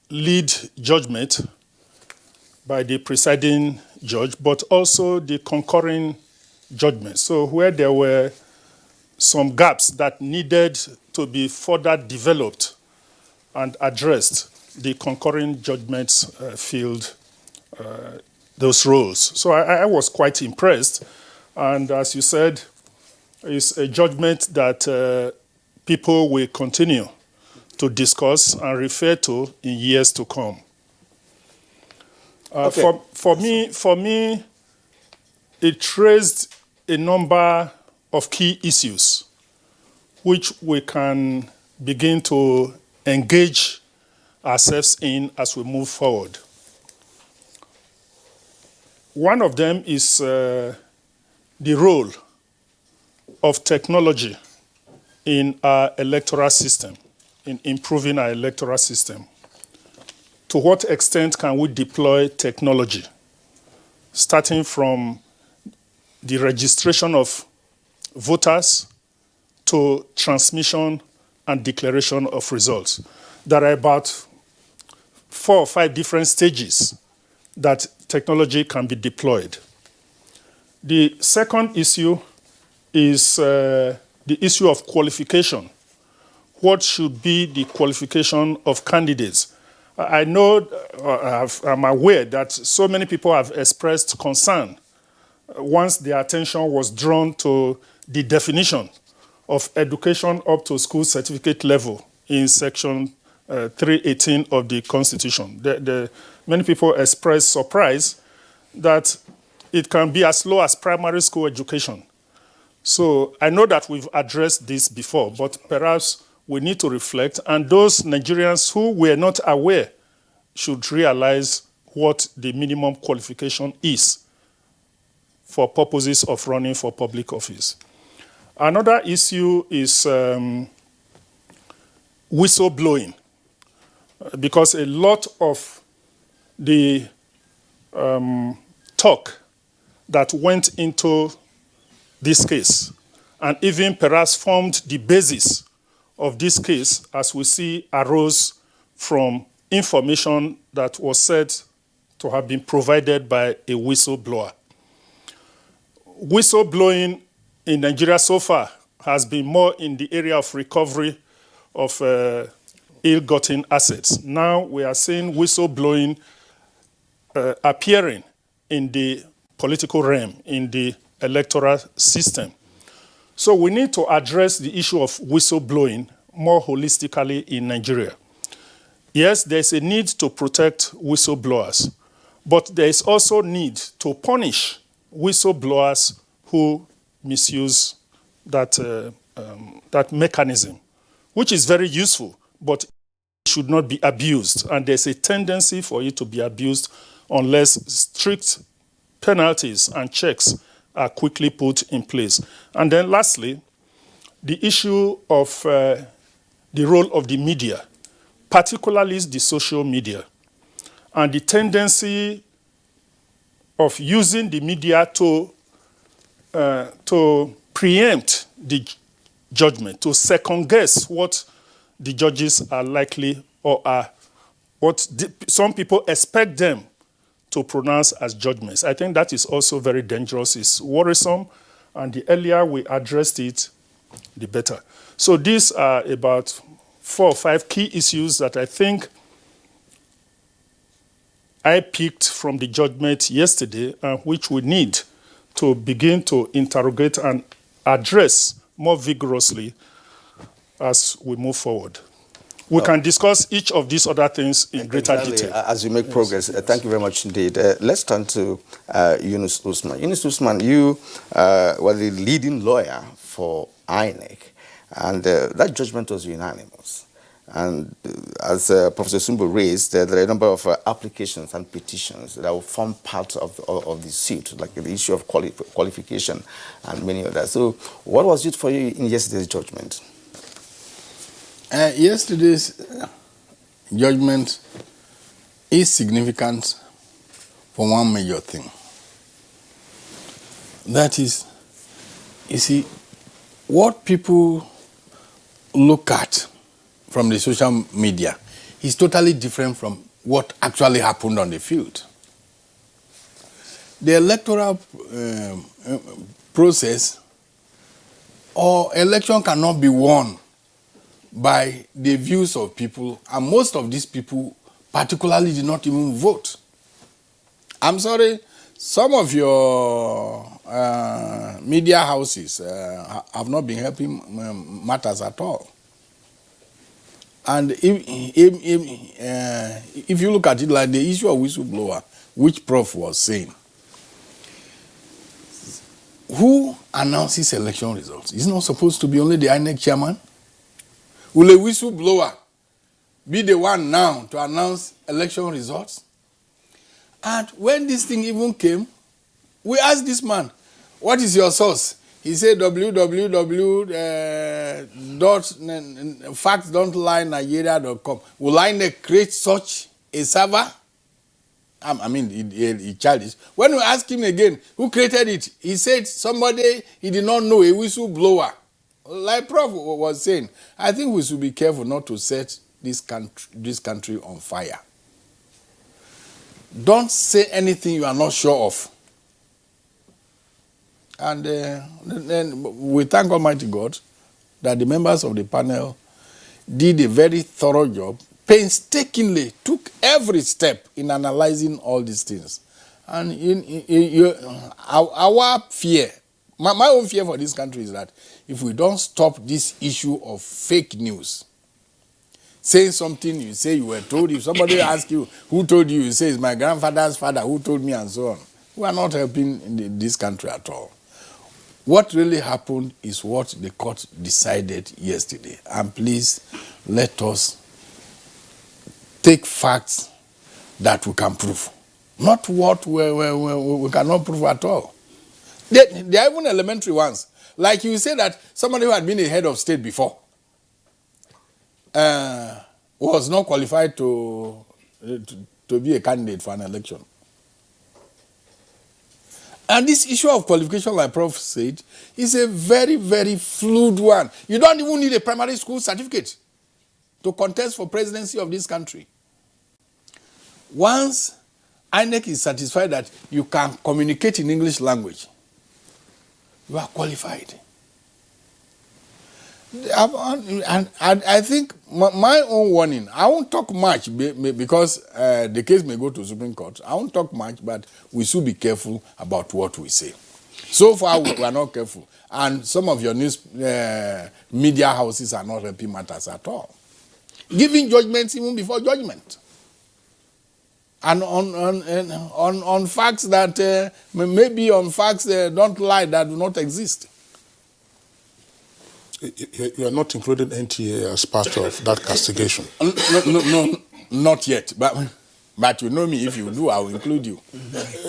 lead judgment by the presiding judge, but also the concurring judgment. So where there were some gaps that needed to be further developed and addressed, the concurring judgments filled those roles. So I was quite impressed. And as you said, it's a judgment that people will continue to discuss and refer to in years to come. Okay. For me, it raised a number of key issues which we can begin to engage ourselves in as we move forward. One of them is the role of technology in our electoral system, in improving our electoral system. To what extent can we deploy technology, starting from the registration of voters to transmission and declaration of results? There are about 4 or 5 different stages that technology can be deployed. The second issue is the issue of qualification. What should be the qualification of candidates? I know, I'm aware that so many people have expressed concern once their attention was drawn to the definition of education up to school certificate level in section 318 of the Constitution. Many people expressed surprise that it can be as low as primary school education. So I know that we've addressed this before, but perhaps we need to reflect, and those Nigerians who were not aware should realize what the minimum qualification is for purposes of running for public office. Another issue is whistleblowing, because a lot of the talk that went into this case, and even perhaps formed the basis of this case, as we see, arose from information that was said to have been provided by a whistleblower. Whistleblowing in Nigeria so far has been more in the area of recovery of ill-gotten assets. Now we are seeing whistleblowing appearing in the political realm, in the electoral system. So we need to address the issue of whistleblowing more holistically in Nigeria. Yes, there's a need to protect whistleblowers, but there is also need to punish whistleblowers who misuse that mechanism, which is very useful, but it should not be abused. And there's a tendency for it to be abused unless strict penalties and checks are quickly put in place. And then lastly, the issue of the role of the media, particularly the social media, and the tendency of using the media to preempt the judgment, to second guess what the judges are likely or are, what some people expect them to pronounce as judgments. I think that is also very dangerous, it's worrisome, and the earlier we addressed it, the better. So these are about 4 or 5 key issues that I think I picked from the judgment yesterday, which we need to begin to interrogate and address more vigorously as we move forward. We can discuss each of these other things in greater detail. As we make progress, thank you very much indeed. Let's turn to Yunus Usman. Yunus Usman, you were the leading lawyer for INEC, and that judgment was unanimous. And as Professor Sumbo raised, there are a number of applications and petitions that will form part of the suit, like the issue of qualification and many others. So what was it for you in yesterday's judgment? Yesterday's judgment is significant for one major thing. That is, you see, what people look at from the social media is totally different from what actually happened on the field. The electoral process or election cannot be won by the views of people, and most of these people particularly did not even vote. I'm sorry, some of your media houses have not been helping matters at all. And if you look at it like the issue of whistleblower, which Prof was saying, who announces election results? It's not supposed to be only the INEC chairman. Will a whistleblower be the one now to announce election results? And when this thing even came, we asked this man, what is your source? He said www.factsdon'tlienigeria.com. Will INEC create such a server? I mean, he childish. When we asked him again, who created it? He said somebody he did not know, a whistleblower. Like Prof was saying, I think we should be careful not to set this country on fire. Don't say anything you are not sure of. And then we thank Almighty God that the members of the panel did a very thorough job, painstakingly took every step in analyzing all these things. And our fear, my own fear for this country is that if we don't stop this issue of fake news, saying something, you say you were told, if somebody asks you, who told you, you say, it's my grandfather's father who told me, and so on. We are not helping in this country at all. What really happened is what the court decided yesterday. And please, let us take facts that we can prove. Not what we cannot prove at all. They are even elementary ones. Like you say that somebody who had been a head of state before was not qualified to be a candidate for an election. And this issue of qualification, like Prof said, is a very, very fluid one. You don't even need a primary school certificate to contest for presidency of this country. Once INEC is satisfied that you can communicate in English language, you are qualified. And I think my own warning, I won't talk much because the case may go to Supreme Court. I won't talk much, but we should be careful about what we say. So far, we are not careful. And some of your news media houses are not helping matters at all. Giving judgments even before judgment. And on facts that, maybe on facts don't lie, that do not exist. You are not including NTA as part of that castigation. No, not yet. But you know me, if you do, I will include you.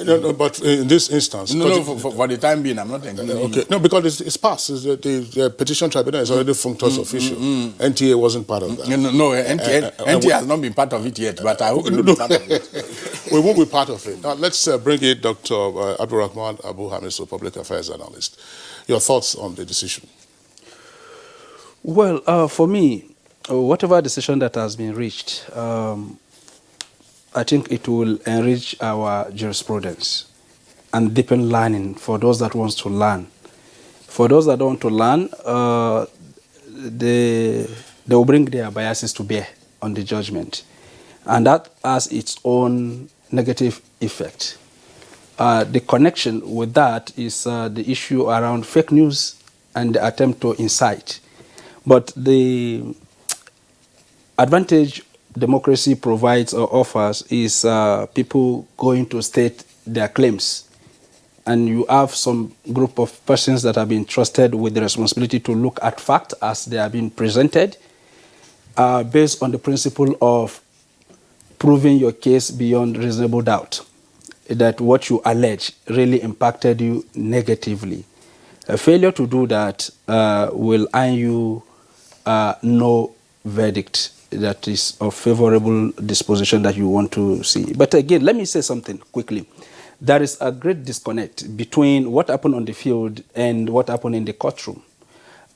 No, but in this instance... For the time being, I'm not including you. No, because it's passed. The petition tribunal is already functus official. NTA wasn't part of that. No, NTA has not been part of it yet, but I hope we'll be part of it. We won't be part of it. Now, let's bring in Dr. Abdulrahman Abu Hamisu, public affairs analyst. Your thoughts on the decision? Well, for me, whatever decision that has been reached, I think it will enrich our jurisprudence and deepen learning for those that want to learn. For those that don't want to learn, they will bring their biases to bear on the judgment. And that has its own negative effect. The connection with that is the issue around fake news and the attempt to incite. But the advantage democracy provides or offers is people going to state their claims. And you have some group of persons that have been trusted with the responsibility to look at facts as they are being presented, based on the principle of proving your case beyond reasonable doubt, that what you allege really impacted you negatively. A failure to do that will earn you no verdict that is of favorable disposition that you want to see. But again, let me say something quickly. There is a great disconnect between what happened on the field and what happened in the courtroom.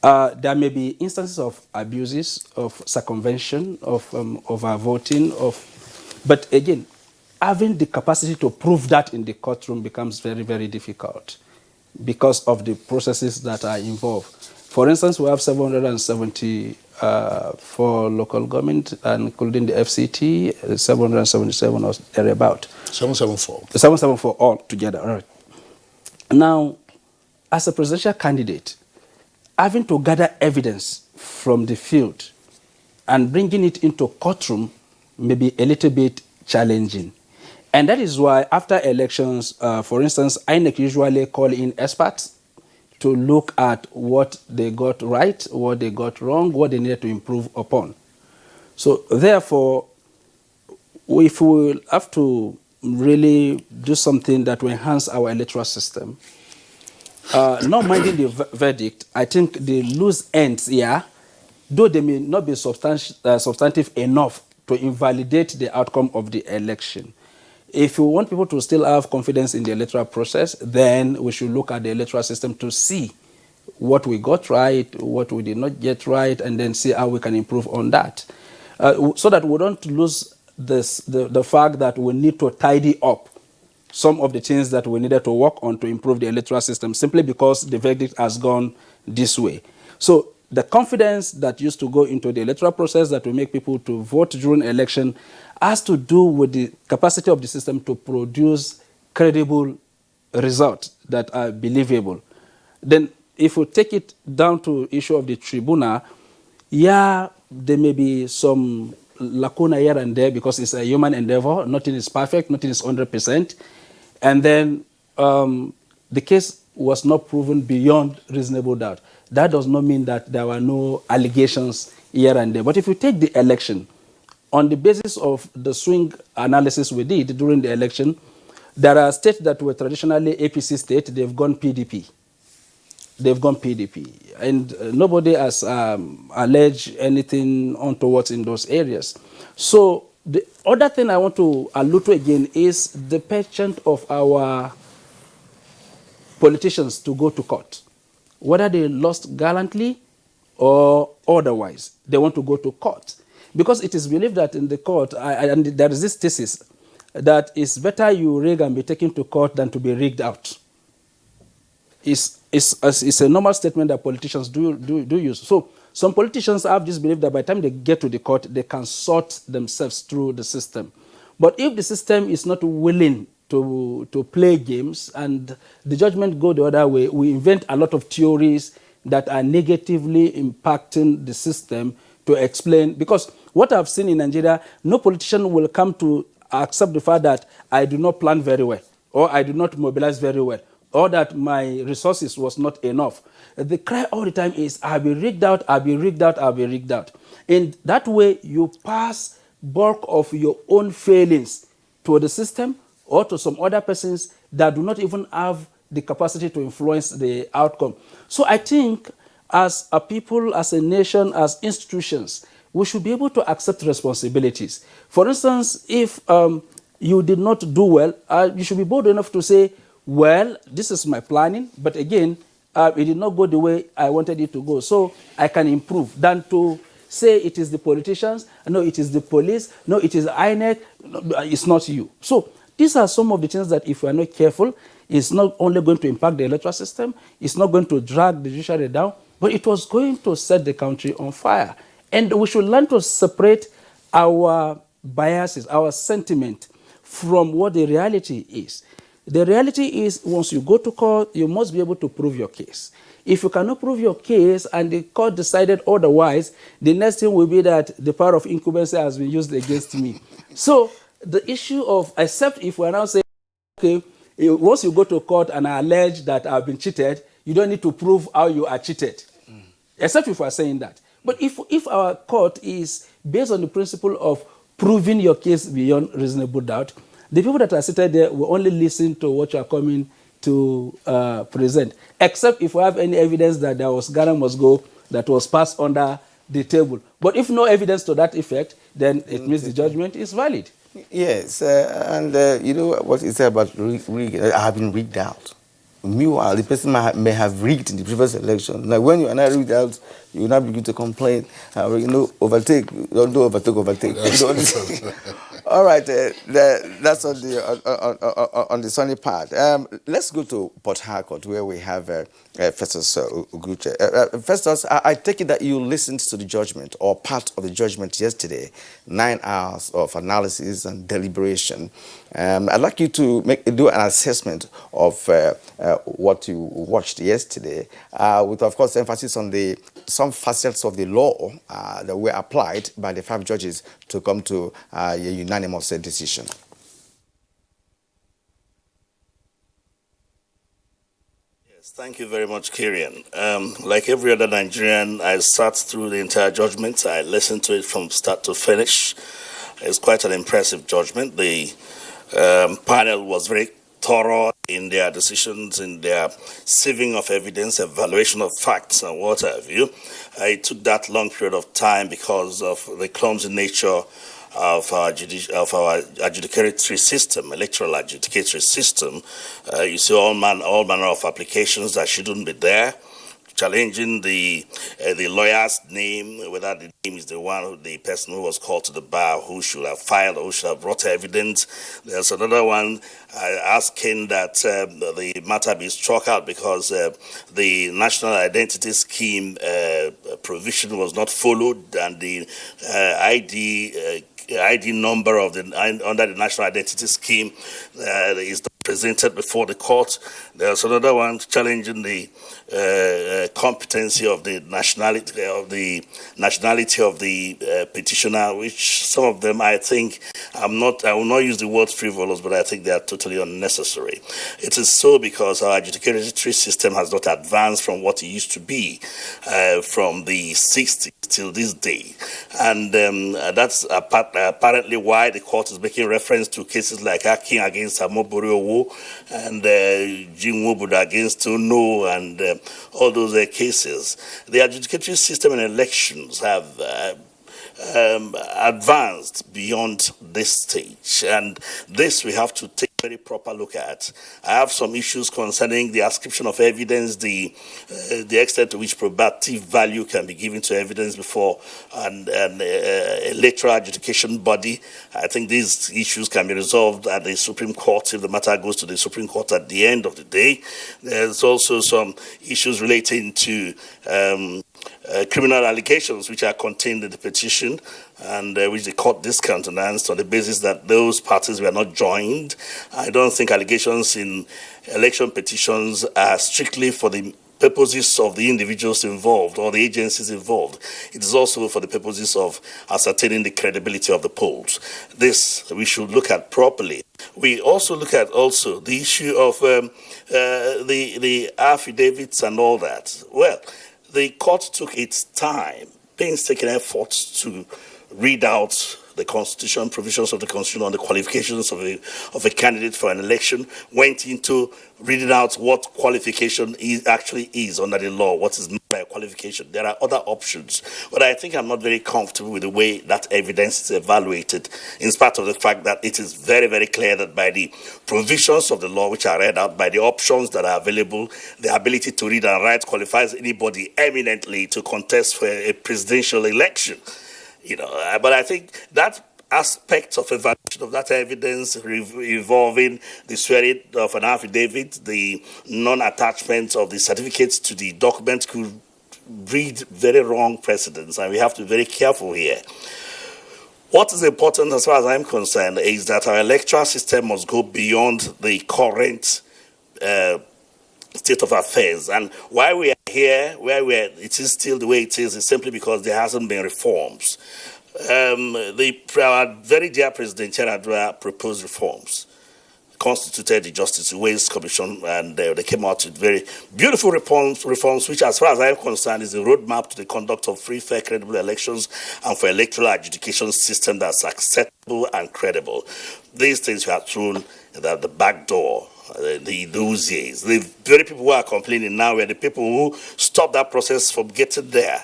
There may be instances of abuses, of circumvention, of overvoting, but again, having the capacity to prove that in the courtroom becomes very, very difficult because of the processes that are involved. For instance, we have 774 local government, including the FCT, 777 or thereabout. 774. 774 all together, all right. Now, as a presidential candidate, having to gather evidence from the field and bringing it into courtroom may be a little bit challenging. And that is why after elections, for instance, INEC usually call in experts to look at what they got right, what they got wrong, what they needed to improve upon. So therefore, if we have to really do something that will enhance our electoral system, not minding the verdict, I think the loose ends here, though they may not be substantive enough to invalidate the outcome of the election. If we want people to still have confidence in the electoral process, then we should look at the electoral system to see what we got right, what we did not get right, and then see how we can improve on that. So that we don't lose the fact that we need to tidy up some of the things that we needed to work on to improve the electoral system simply because the verdict has gone this way. So the confidence that used to go into the electoral process that will make people to vote during election has to do with the capacity of the system to produce credible results that are believable. Then if we take it down to issue of the tribunal, yeah, there may be some lacuna here and there because it's a human endeavor. Nothing is perfect, nothing is 100%. And then the case was not proven beyond reasonable doubt. That does not mean that there were no allegations here and there. But if you take the election, on the basis of the swing analysis we did during the election, there are states that were traditionally APC states, they've gone PDP. They've gone PDP. And nobody has alleged anything untoward in those areas. So the other thing I want to allude to again is the penchant of our politicians to go to court. Whether they lost gallantly or otherwise, they want to go to court. Because it is believed that in the court, and there is this thesis, that it's better you rig and be taken to court than to be rigged out. It's a normal statement that politicians do use. So some politicians have this belief that by the time they get to the court, they can sort themselves through the system. But if the system is not willing to play games and the judgment go the other way, we invent a lot of theories that are negatively impacting the system to explain. Because what I've seen in Nigeria, no politician will come to accept the fact that I do not plan very well, or I do not mobilize very well, or that my resources was not enough. The cry all the time is, I'll be rigged out, I'll be rigged out, I'll be rigged out. In that way, you pass bulk of your own failings to the system or to some other persons that do not even have the capacity to influence the outcome. So I think as a people, as a nation, as institutions, we should be able to accept responsibilities. For instance, if you did not do well, you should be bold enough to say, well, this is my planning, but again, it did not go the way I wanted it to go, so I can improve, than to say it is the politicians, no, it is the police, no, it is INEC, no, it's not you. So these are some of the things that if we are not careful, it's not only going to impact the electoral system, it's not going to drag the judiciary down, but it was going to set the country on fire. And we should learn to separate our biases, our sentiment, from what the reality is. The reality is, once you go to court, you must be able to prove your case. If you cannot prove your case and the court decided otherwise, the next thing will be that the power of incumbency has been used against me. So the issue of, except if we're now saying, okay, once you go to court and I allege that I've been cheated, you don't need to prove how you are cheated. Except if we're saying that. But if our court is based on the principle of proving your case beyond reasonable doubt, the people that are seated there will only listen to what you are coming to present, except if we have any evidence that there was Ghana must go that was passed under the table. But if no evidence to that effect, then it means the judgment is valid. Yes, and you know what you said about rigging, I have been rigged out. Meanwhile, the person may have rigged in the previous election. Now, when you are not rigged out, you will not begin to complain. Overtake. Don't do overtake. All right, that's on the sunny part. Let's go to Port Harcourt, where we have Festus Uguche. Festus, I take it that you listened to the judgment, or part of the judgment yesterday, 9 hours of analysis and deliberation. I'd like you to do an assessment of what you watched yesterday, with, of course, emphasis on some facets of the law that were applied by the 5 judges to come to a unanimous decision. Yes, thank you very much, Kirian. Like every other Nigerian, I sat through the entire judgment. I listened to it from start to finish. It's quite an impressive judgment. The panel was very thorough in their decisions, in their sieving of evidence, evaluation of facts, and what have you. It took that long period of time because of the clumsy nature of our adjudicatory system, electoral adjudicatory system. You see all manner of applications that shouldn't be there, challenging the lawyer's name, whether the name is the person who was called to the bar, who should have filed or who should have brought evidence. There's another one asking that the matter be struck out because the national identity scheme provision was not followed, and the ID number of under the national identity scheme is presented before the court. There's another one challenging the competency of the nationality of the petitioner, which some of them I think I will not use the word frivolous, but I think they are totally unnecessary. It is so because our adjudicatory system has not advanced from what it used to be from the 60s till this day, and that's apparently why the court is making reference to cases like Akin against Amobori and Jim Wobuda against Ono and all those cases. The adjudicatory system in elections have advanced beyond this stage, and this we have to take a very proper look at. I have some issues concerning the ascription of evidence, the extent to which probative value can be given to evidence before an electoral adjudication body. I think these issues can be resolved at the Supreme Court if the matter goes to the Supreme Court at the end of the day. There's also some issues relating to criminal allegations which are contained in the petition and which the court discountenanced on the basis that those parties were not joined. I don't think allegations in election petitions are strictly for the purposes of the individuals involved or the agencies involved. It is also for the purposes of ascertaining the credibility of the polls. This we should look at properly. We also look at the issue of the affidavits and all that. Well, the court took its time, painstaking efforts to read out the constitution, provisions of the constitution on the qualifications of a candidate for an election, went into reading out what qualification actually is under the law, what is meant by a qualification. There are other options, but I think I'm not very comfortable with the way that evidence is evaluated, in spite of the fact that it is very, very clear that by the provisions of the law which are read out, by the options that are available, the ability to read and write qualifies anybody eminently to contest for a presidential election. But I think that aspect of evaluation of that evidence involving the swearing of an affidavit, the non-attachment of the certificates to the document could breed very wrong precedents, and we have to be very careful here. What is important as far as I'm concerned is that our electoral system must go beyond the current state of affairs. And why we are here, it is still the way it is simply because there hasn't been reforms. Our very dear President Yaradua proposed reforms, constituted the Justice Ways Commission, and they came out with very beautiful reforms, which, as far as I'm concerned, is a roadmap to the conduct of free, fair, credible elections and for electoral adjudication system that's acceptable and credible. These things were thrown at the back door. Those years, the very people who are complaining now were the people who stopped that process from getting there.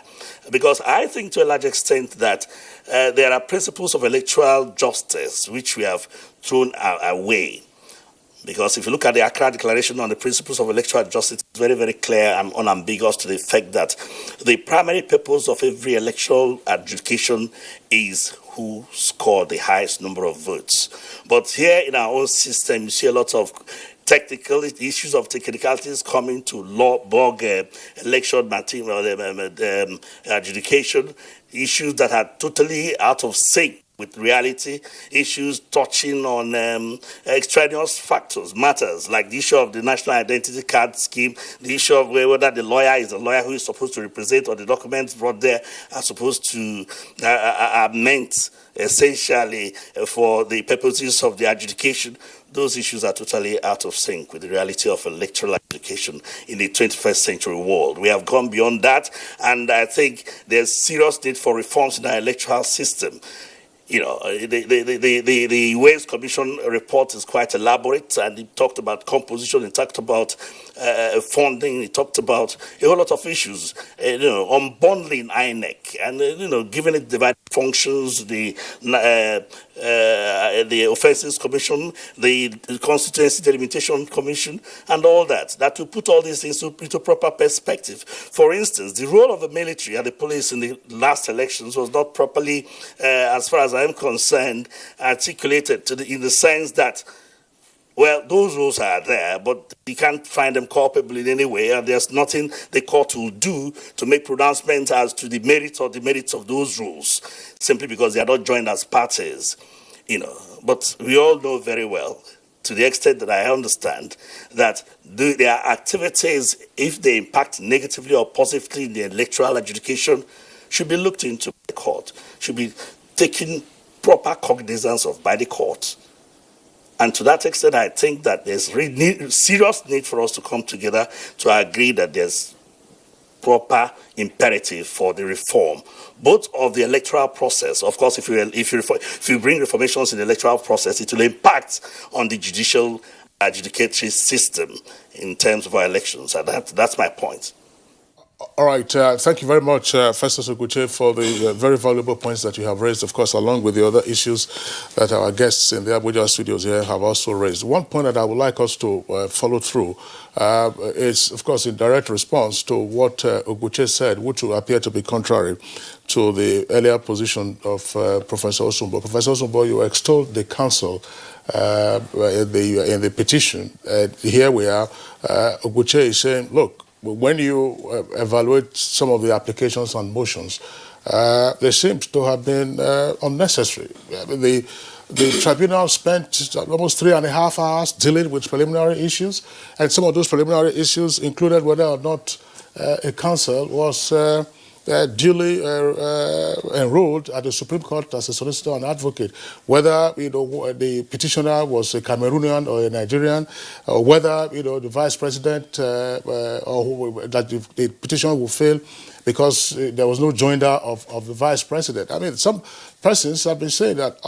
Because I think to a large extent that there are principles of electoral justice which we have thrown away. Because if you look at the Accra Declaration on the principles of electoral justice, it's very, very clear and unambiguous to the effect that the primary purpose of every electoral adjudication is who scored the highest number of votes. But here in our own system, you see a lot of technical issues of technicalities coming to bog election material, adjudication, issues that are totally out of sync with reality, issues touching on extraneous matters like the issue of the national identity card scheme, the issue of whether the lawyer is the lawyer who is supposed to represent or the documents brought there are supposed to are meant essentially for the purposes of the adjudication. Those issues are totally out of sync with the reality of electoral adjudication in the 21st century world. We have gone beyond that, and I think there's serious need for reforms in our electoral system. You know, the Ways Commission report is quite elaborate, and it talked about composition, it talked about funding, it talked about a whole lot of issues, you know, unbundling INEC, and, you know, giving it divided functions, the Offences Commission, the Constituency Delimitation Commission, and all that will put all these things into proper perspective. For instance, the role of the military and the police in the last elections was not properly, as far as I'm concerned, articulated in the sense that, well, those rules are there, but you can't find them culpable in any way, and there's nothing the court will do to make pronouncements as to the merits or demerits of those rules, simply because they are not joined as parties, you know. But we all know very well, to the extent that I understand, that their activities, if they impact negatively or positively in the electoral adjudication, should be looked into by the court, should be taken proper cognizance of by the court. And to that extent, I think that there's serious need for us to come together to agree that there's proper imperative for the reform, both of the electoral process. Of course, if you bring reformations in the electoral process, it will impact on the judicial adjudicatory system in terms of our elections. And that's my point. All right. Thank you very much, Festus Oguche, for the very valuable points that you have raised, of course, along with the other issues that our guests in the Abuja studios here have also raised. One point that I would like us to follow through is, of course, in direct response to what Oguche said, which will appear to be contrary to the earlier position of Professor Osumbo. Professor Osumbo, you extolled the council in the petition. Here we are. Oguche is saying, look, when you evaluate some of the applications and motions, they seem to have been unnecessary. The tribunal spent almost 3.5 hours dealing with preliminary issues, and some of those preliminary issues included whether or not a counsel was duly enrolled at the Supreme Court as a solicitor and advocate, whether the petitioner was a Cameroonian or a Nigerian, or whether the vice president or that the petitioner will fail because there was no joinder of the vice president. I mean, some persons have been saying that,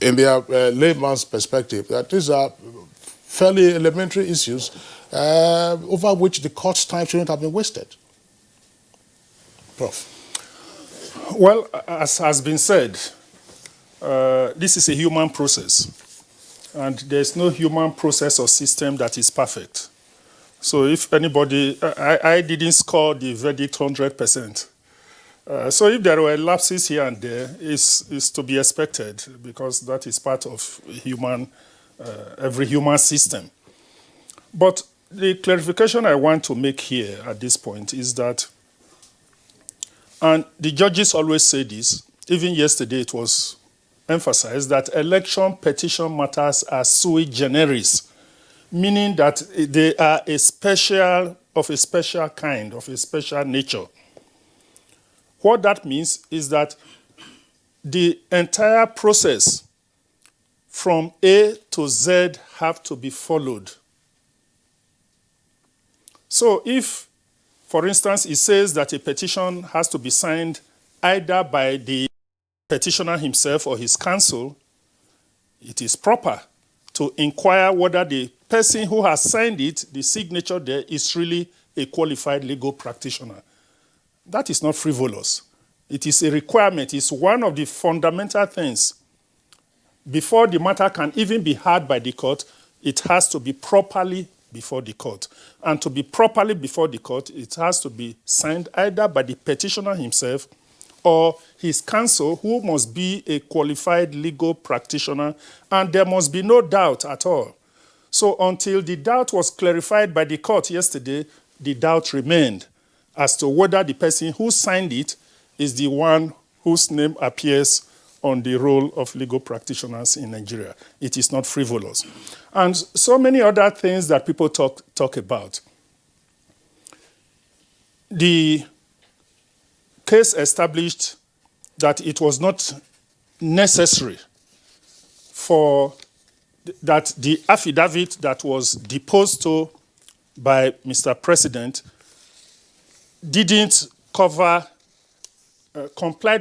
in their layman's perspective, that these are fairly elementary issues over which the court's time shouldn't have been wasted. Prof. Well, as has been said, this is a human process, and there's no human process or system that is perfect. So if anybody, I didn't score the verdict 100%. So if there were lapses here and there, it's to be expected, because that is part of every human system. But the clarification I want to make here at this point is that, and the judges always say this, even yesterday it was emphasized, that election petition matters are sui generis, meaning that they are of a special kind, of a special nature. What that means is that the entire process from A to Z have to be followed. So if, for instance, it says that a petition has to be signed either by the petitioner himself or his counsel, it is proper to inquire whether the person who has signed it, the signature there, is really a qualified legal practitioner. That is not frivolous. It is a requirement. It's one of the fundamental things. Before the matter can even be heard by the court, it has to be properly before the court. And to be properly before the court, it has to be signed either by the petitioner himself or his counsel, who must be a qualified legal practitioner, and there must be no doubt at all. So until the doubt was clarified by the court yesterday, the doubt remained as to whether the person who signed it is the one whose name appears on the roll of legal practitioners in Nigeria. It is not frivolous. And so many other things that people talk about. The case established that it was not necessary for that the affidavit that was deposed to by Mr. President didn't complied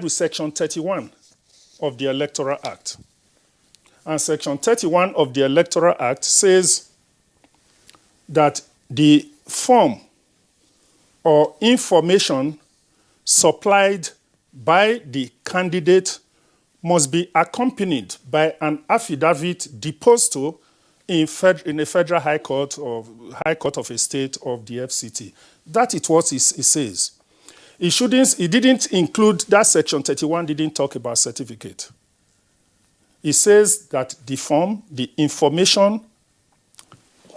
with Section 31 of the Electoral Act. And Section 31 of the Electoral Act says that the form or information supplied by the candidate must be accompanied by an affidavit deposed to in a federal high court or high court of a state of the FCT. That is what it says. It didn't include, that Section 31 didn't talk about certificate. It says that the form, the information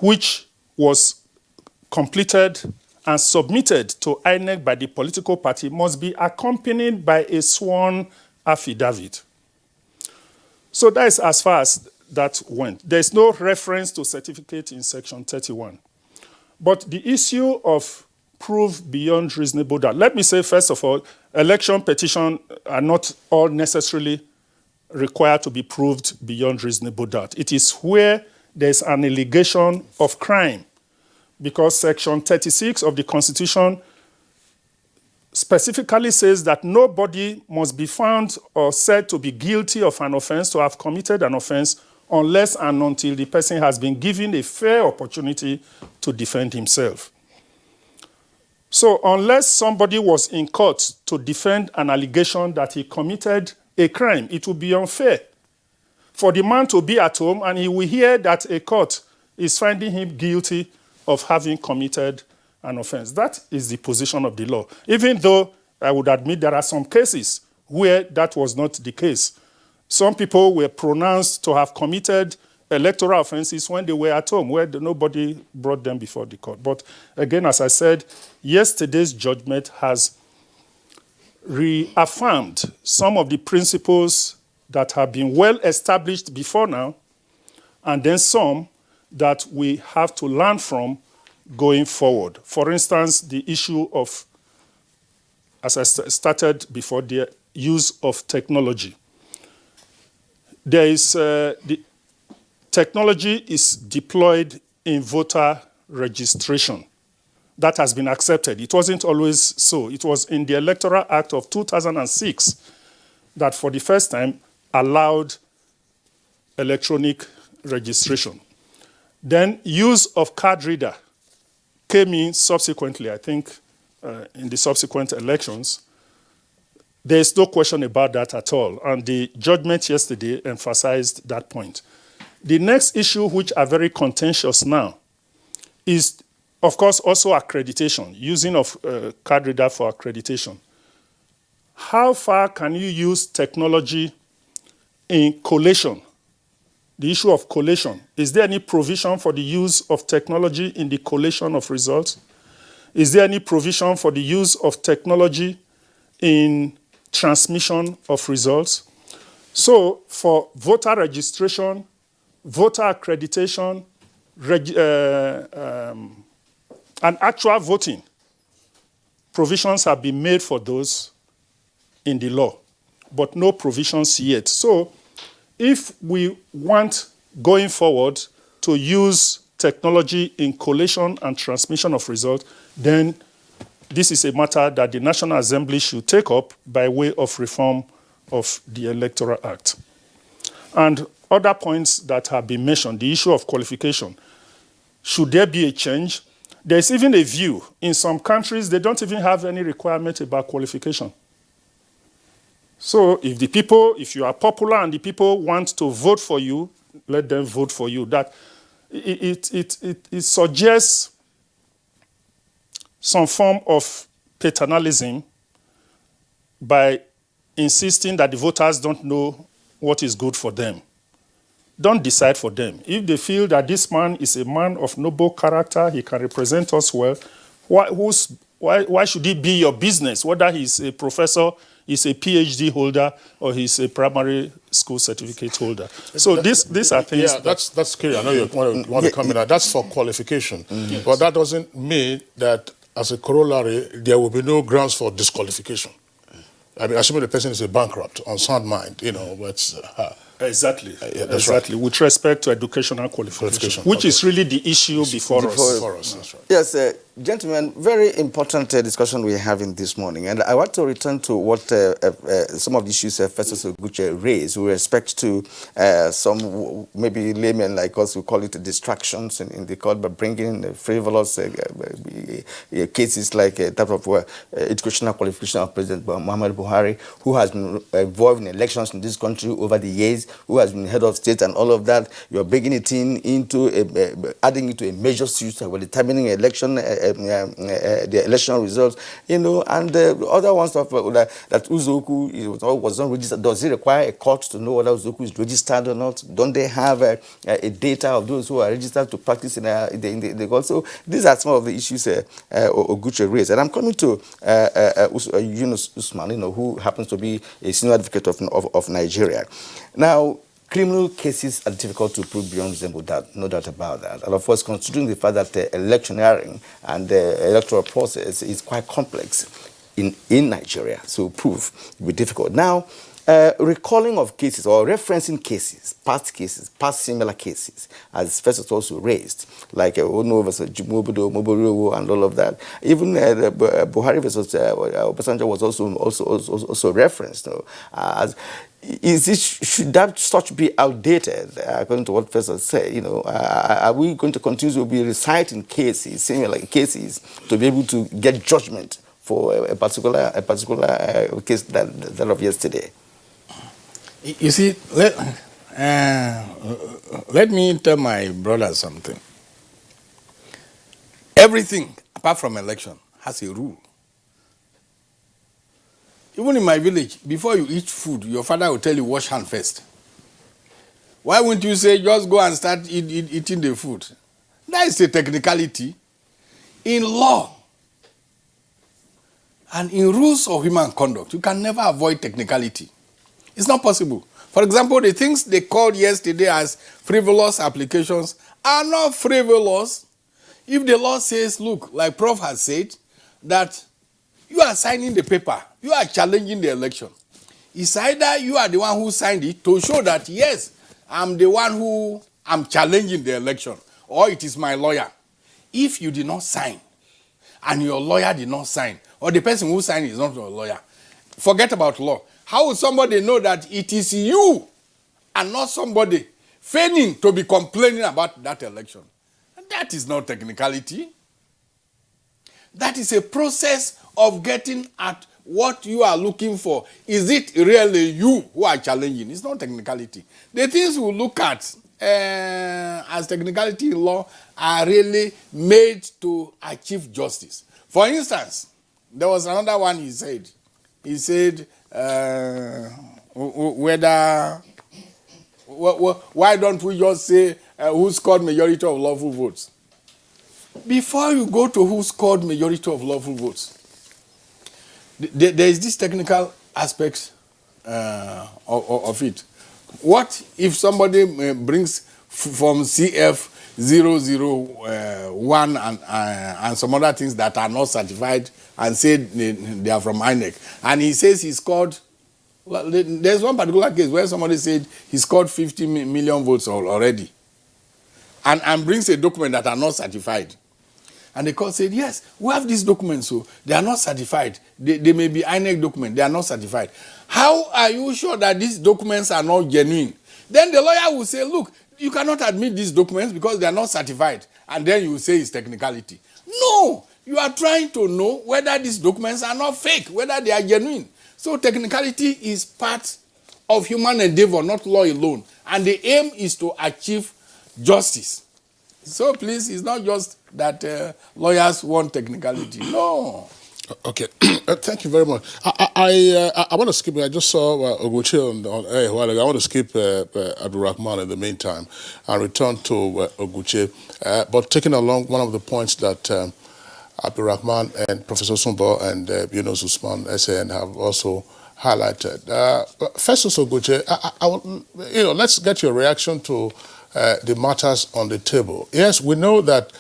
which was completed and submitted to INEC by the political party must be accompanied by a sworn affidavit. So that is as far as that went. There is no reference to certificate in Section 31. But the issue of proof beyond reasonable doubt. Let me say, first of all, election petitions are not all necessarily required to be proved beyond reasonable doubt. It is where there's an allegation of crime, because Section 36 of the Constitution specifically says that nobody must be found or said to be guilty of an offense, to have committed an offense, unless and until the person has been given a fair opportunity to defend himself. So unless somebody was in court to defend an allegation that he committed a crime, it would be unfair for the man to be at home and he will hear that a court is finding him guilty of having committed an offense. That is the position of the law. Even though I would admit there are some cases where that was not the case. Some people were pronounced to have committed electoral offenses when they were at home, where nobody brought them before the court. But again, as I said, yesterday's judgment has reaffirmed some of the principles that have been well established before now, and then some that we have to learn from going forward. For instance, the issue of, as I started before, the use of technology. There is the technology is deployed in voter registration. That has been accepted. It wasn't always so. It was in the Electoral Act of 2006 that for the first time allowed electronic registration. Then use of card reader came in subsequently, I think, in the subsequent elections. There is no question about that at all. And the judgment yesterday emphasized that point. The next issue, which are very contentious now, is, of course, also accreditation, using of card reader for accreditation. How far can you use technology in collation? The issue of collation. Is there any provision for the use of technology in the collation of results? Is there any provision for the use of technology in transmission of results? So for voter registration, voter accreditation, and actual voting, provisions have been made for those in the law, but no provisions yet. So if we want, going forward, to use technology in collation and transmission of results, then this is a matter that the National Assembly should take up by way of reform of the Electoral Act. And other points that have been mentioned, the issue of qualification. Should there be a change? There's even a view. In some countries, they don't even have any requirement about qualification. So if you are popular and the people want to vote for you, let them vote for you. That it suggests some form of paternalism by insisting that the voters don't know what is good for them. Don't decide for them. If they feel that this man is a man of noble character, he can represent us well, why should it be your business, whether he's a professor, he's a PhD holder, or he's a primary school certificate holder? So these are things... Yeah, that's clear. I know you want to come in. That's for qualification. Yes. But that doesn't mean that, as a corollary, there will be no grounds for disqualification. I mean, assuming the person is a bankrupt, on sound mind, but... Exactly. Yeah, that's exactly. With respect to educational qualification, which is really the issue before us. That's right. Yes, gentlemen, very important discussion we're having this morning. And I want to return to what some of the issues Professor Oguche raised with respect to some maybe laymen like us who call it distractions in the court, but bringing in frivolous cases like type of educational qualification of President Muhammad Buhari, who has been involved in elections in this country over the years, who has been head of state and all of that. You're bringing it into adding it to a major suit about determining election, the election results, and the other ones of that Uzoku was not registered. Does it require a court to know whether Uzoku is registered or not? Don't they have a data of those who are registered to practice in the court? So these are some of the issues Oguche raised. And I'm coming to Yunus Usman, who happens to be a senior advocate of Nigeria. Now, criminal cases are difficult to prove beyond reasonable doubt, no doubt about that. And of course, considering the fact that the electioneering and the electoral process is quite complex in Nigeria, so proof will be difficult. Now, recalling of cases or referencing cases, past similar cases, as first also raised, like Ono versus Moborio and all of that. Even Buhari versus Obasanjo was also referenced. As should that such be outdated, according to what Professor said? Are we going to continue to be reciting cases, similar cases, to be able to get judgment for a particular case that of yesterday? You see, let me tell my brother something. Everything, apart from election, has a rule. Even in my village, before you eat food, your father will tell you, wash hand first. Why wouldn't you say, just go and start eating the food? That is a technicality. In law and in rules of human conduct, you can never avoid technicality. It's not possible. For example, the things they called yesterday as frivolous applications are not frivolous. If the law says, look, like Prof has said, that you are signing the paper, you are challenging the election. It's either you are the one who signed it to show that, yes, I'm the one who am challenging the election, or it is my lawyer. If you did not sign, and your lawyer did not sign, or the person who signed is not your lawyer, forget about law. How would somebody know that it is you and not somebody feigning to be complaining about that election? That is not technicality. That is a process of getting at what you are looking for. Is it really you who are challenging? It's not technicality. The things we look at as technicality in law are really made to achieve justice. For instance, there was another one he said. He said, why don't we just say who scored majority of lawful votes? Before you go to who scored majority of lawful votes, there is this technical aspect of it. What if somebody brings from CF 001 and some other things that are not certified and said they are from INEC, and he says he scored? Well, there's one particular case where somebody said he scored 50 million votes already, and brings a document that are not certified. And the court said, yes, we have these documents, so they are not certified. They may be INEC documents, they are not certified. How are you sure that these documents are not genuine? Then the lawyer will say, look, you cannot admit these documents because they are not certified. And then you will say it's technicality. No, you are trying to know whether these documents are not fake, whether they are genuine. So technicality is part of human endeavor, not law alone. And the aim is to achieve justice. So please, it's not just that lawyers want technicality. No. Okay, thank you very much. I want to skip. I just saw Oguche on air a while ago. I want to skip Abdulrahman in the meantime and return to Oguche. But taking along one of the points that Abdulrahman and Professor Sumbo and Yunus Usman SAN have also highlighted. First, Oguche, let's get your reaction to the matters on the table. Yes, we know that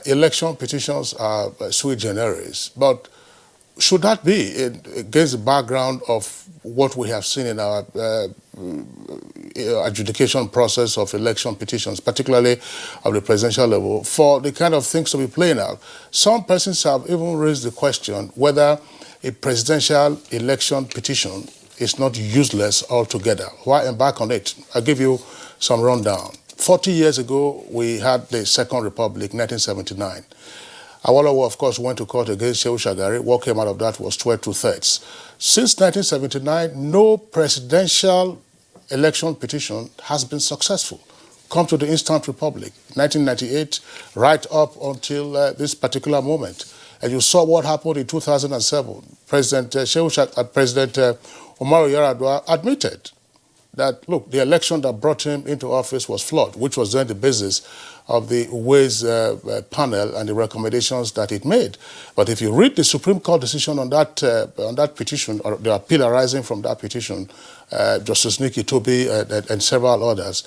election petitions are sui generis, but should that be against the background of what we have seen in our adjudication process of election petitions, particularly of the presidential level, for the kind of things to be playing out? Some persons have even raised the question whether a presidential election petition is not useless altogether. Why embark on it? I'll give you some rundown. 40 years ago, we had the Second Republic, 1979. Awolowo, of course, went to court against Shehu Shagari. What came out of that was 12 2/3. Since 1979, no presidential election petition has been successful. Come to the instant republic, 1998, right up until this particular moment. And you saw what happened in 2007. President Umaru Yar'Adua admitted that, look, the election that brought him into office was flawed, which was then the basis of the Ways panel and the recommendations that it made. But if you read the Supreme Court decision on that petition, or the appeal arising from that petition, Justice Nikki Toby and several others,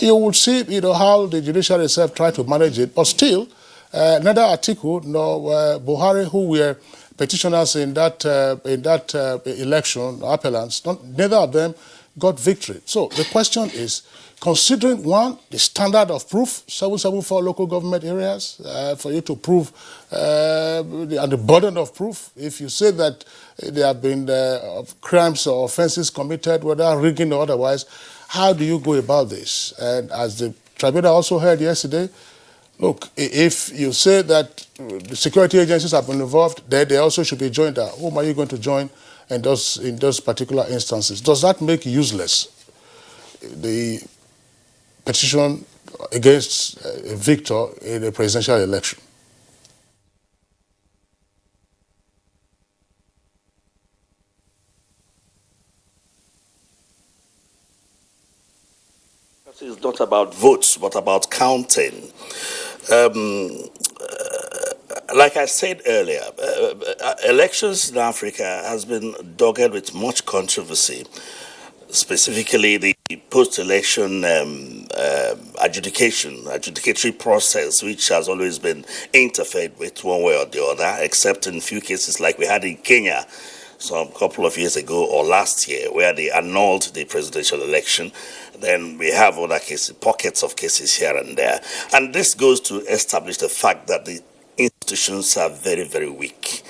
you will see, how the judiciary itself tried to manage it. But still, neither Atiku nor Buhari, who were petitioners in that election, appellants, neither of them got victory. So the question is, considering, one, the standard of proof, 774 local government areas, for you to prove, and the burden of proof, if you say that there have been crimes or offenses committed, whether rigging or otherwise, how do you go about this? And as the tribunal also heard yesterday, look, if you say that the security agencies have been involved, they also should be joined out. Whom are you going to join in those particular instances? Does that make useless the petition against a victor in a presidential election? It's not about votes, but about counting. Like I said earlier, elections in Africa has been dogged with much controversy, specifically the post-election adjudicatory process, which has always been interfered with one way or the other, except in a few cases like we had in Kenya some couple of years ago or last year, where they annulled the presidential election. Then we have other cases, pockets of cases here and there. And this goes to establish the fact that the institutions are very, very weak,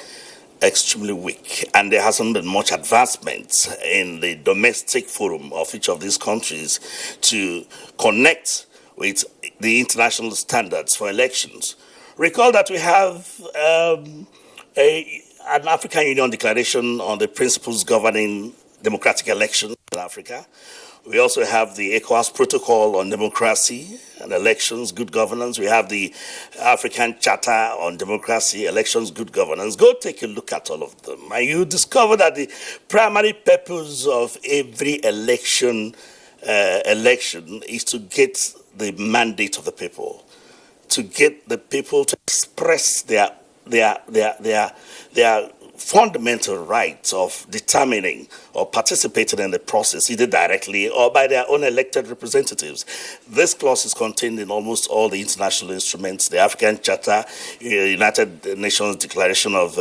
extremely weak. And there hasn't been much advancement in the domestic forum of each of these countries to connect with the international standards for elections. Recall that we have an African Union Declaration on the principles governing democratic elections in Africa. We also have the ECOWAS Protocol on democracy and elections, good governance. We have the African Charter on democracy, elections, good governance. Go take a look at all of them, and you discover that the primary purpose of every election is to get the mandate of the people, to get the people to express their fundamental rights of determining or participating in the process, either directly or by their own elected representatives. This clause is contained in almost all the international instruments, the African Charter, United Nations Declaration of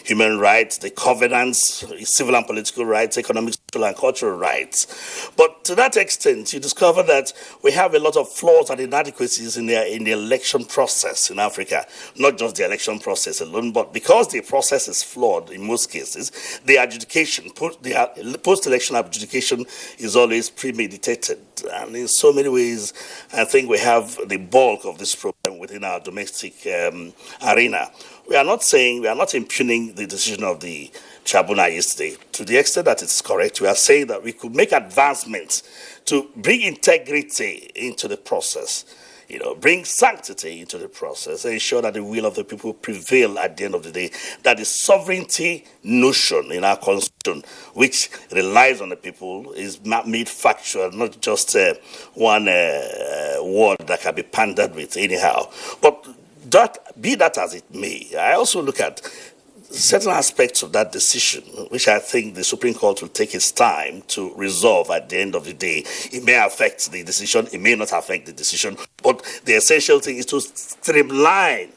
Human Rights, the covenants, civil and political rights, economic, social and cultural rights. But to that extent, you discover that we have a lot of flaws and inadequacies in the election process in Africa. Not just the election process alone, but because the process is flawed in most cases, the adjudication, the post-election adjudication is always premeditated. And in so many ways, I think we have the bulk of this problem within our domestic arena. We are not impugning the decision of the tribunal yesterday. To the extent that it's correct, we are saying that we could make advancements to bring integrity into the process, bring sanctity into the process, and ensure that the will of the people prevail at the end of the day, that the sovereignty notion in our constitution, which relies on the people, is made factual, not just one word that can be pandered with anyhow. But be that as it may, I also look at certain aspects of that decision, which I think the Supreme Court will take its time to resolve at the end of the day. It may affect the decision, it may not affect the decision, but the essential thing is to streamline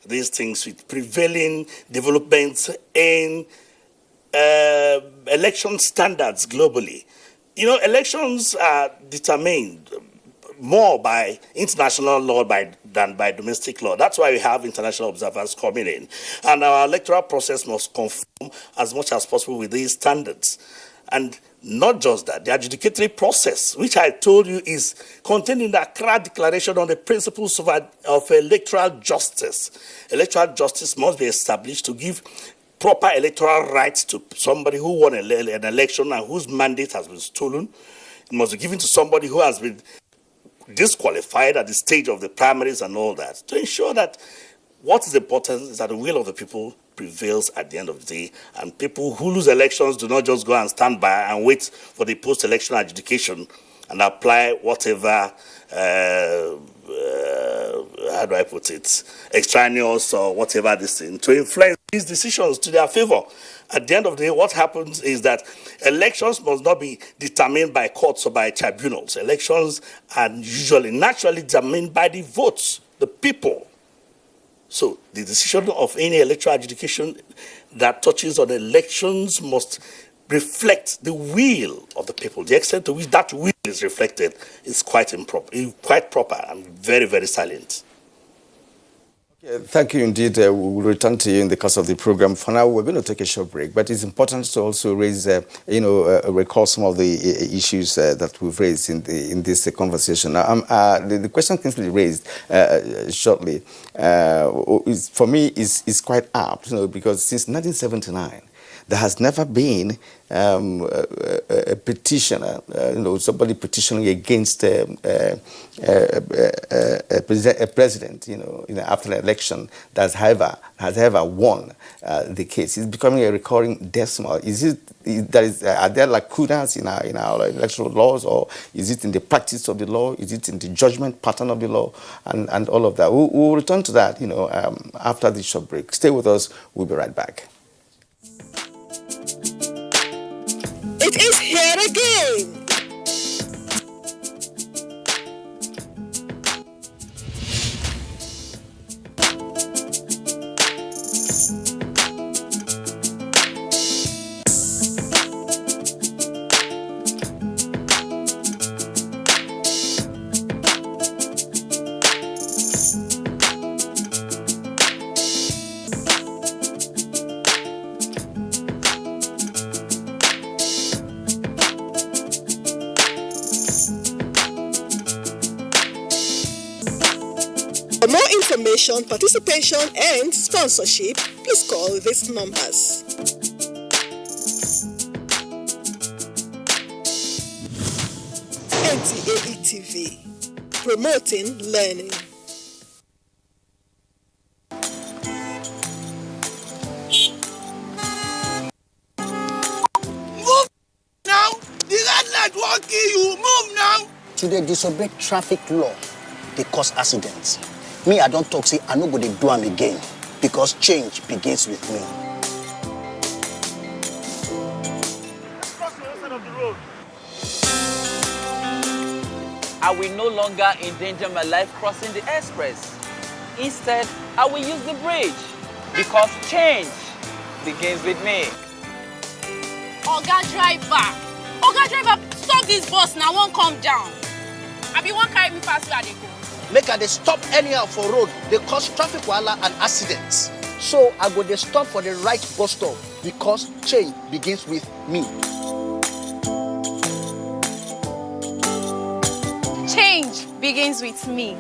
these things with prevailing developments in election standards globally. You know, elections are determined more by international law than by domestic law. That's why we have international observers coming in. And our electoral process must conform as much as possible with these standards. And not just that, the adjudicatory process, which I told you is contained in the Accra Declaration on the Principles of Electoral Justice. Electoral justice must be established to give proper electoral rights to somebody who won an election and whose mandate has been stolen. It must be given to somebody who has been disqualified at the stage of the primaries and all that, to ensure that what is important is that the will of the people prevails at the end of the day, and people who lose elections do not just go and stand by and wait for the post-election adjudication and apply whatever, how do I put it, extraneous or whatever this thing, to influence these decisions to their favor. At the end of the day, what happens is that elections must not be determined by courts or by tribunals. Elections are usually naturally determined by the votes, the people. So the decision of any electoral adjudication that touches on elections must reflect the will of the people. The extent to which that will is reflected is quite proper and very, very silent. Thank you indeed. We will return to you in the course of the program. For now, we're going to take a short break, but it's important to also raise, recall some of the issues that we've raised in this conversation. Now, the question can be raised shortly. For me, is quite apt, because since 1979, there has never been a petitioner, somebody petitioning against a president, after an election that has ever won the case. It's becoming a recurring decimal. Are there lacunas in our electoral laws, or is it in the practice of the law? Is it in the judgment pattern of the law, and all of that? We'll return to that, after this short break. Stay with us. We'll be right back. It is here again. For more information, participation, and sponsorship, please call these numbers. NTA TV, promoting learning. Move now! The red light won't kill you! Move now! To dey disobey traffic law, they cause accidents. Me, I don't talk, say I no go dey do am again, because change begins with me. Let's cross the other side of the road. I will no longer endanger my life crossing the express. Instead, I will use the bridge, because change begins with me. Oga driver, stop this bus now, won't come down. I be one carry me pass where they go. Make I dey stop anyhow for road, they cause traffic wahala and accidents. So I go dey stop for the right bus stop, because change begins with me. Change begins with me.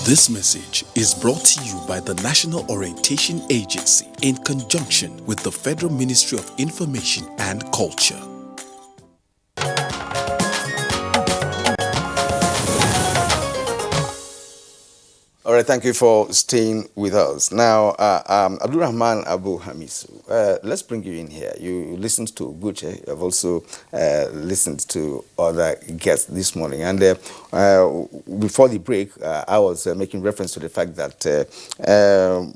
This message is brought to you by the National Orientation Agency in conjunction with the Federal Ministry of Information and Culture. All right, thank you for staying with us. Now, Abdulrahman Abu Hamisu, let's bring you in here. You listened to Guche. I've also listened to other guests this morning. And before the break, I was making reference to the fact that,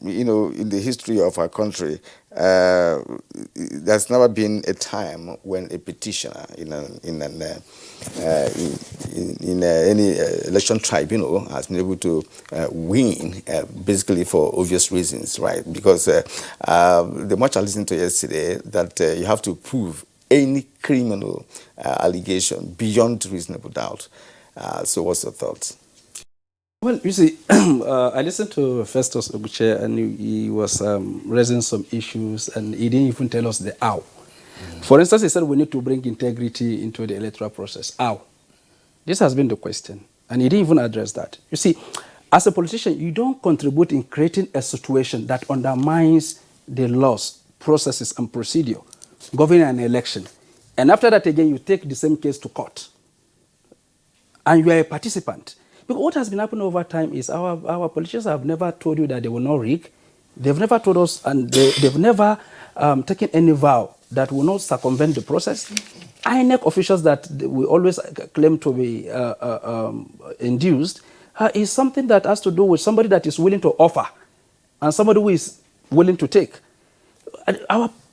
in the history of our country, there's never been a time when a petitioner in any election tribunal has been able to win, basically for obvious reasons, right? Because the much I listened to yesterday, that you have to prove any criminal allegation beyond reasonable doubt. So what's your thoughts? Well, you see, I listened to Festus Oguche, and he was raising some issues, and he didn't even tell us the how. For instance, he said we need to bring integrity into the electoral process. How? This has been the question, and he didn't even address that. You see, as a politician, you don't contribute in creating a situation that undermines the laws, processes, and procedure governing an election. And after that, again, you take the same case to court, and you are a participant. Because what has been happening over time is our politicians have never told you that they will not rig. They've never told us, and they've never taken any vow that will not circumvent the process. INEC officials that we always claim to be induced is something that has to do with somebody that is willing to offer and somebody who is willing to take.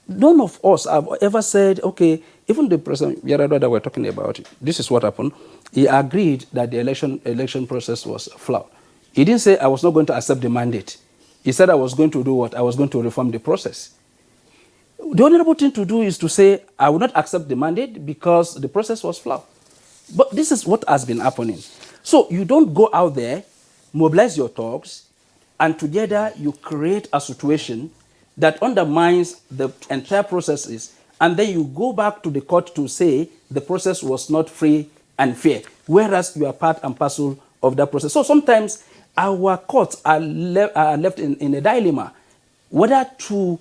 None of us have ever said, okay, even the President Yar'Adua that we're talking about, this is what happened. He agreed that the election process was flawed. He didn't say, I was not going to accept the mandate. He said, I was going to do what? I was going to reform the process. The honorable thing to do is to say, I will not accept the mandate because the process was flawed. But this is what has been happening. So you don't go out there, mobilize your thugs, and together you create a situation that undermines the entire processes, and then you go back to the court to say the process was not free and fair, whereas you are part and parcel of that process. So sometimes our courts are left in a dilemma, whether to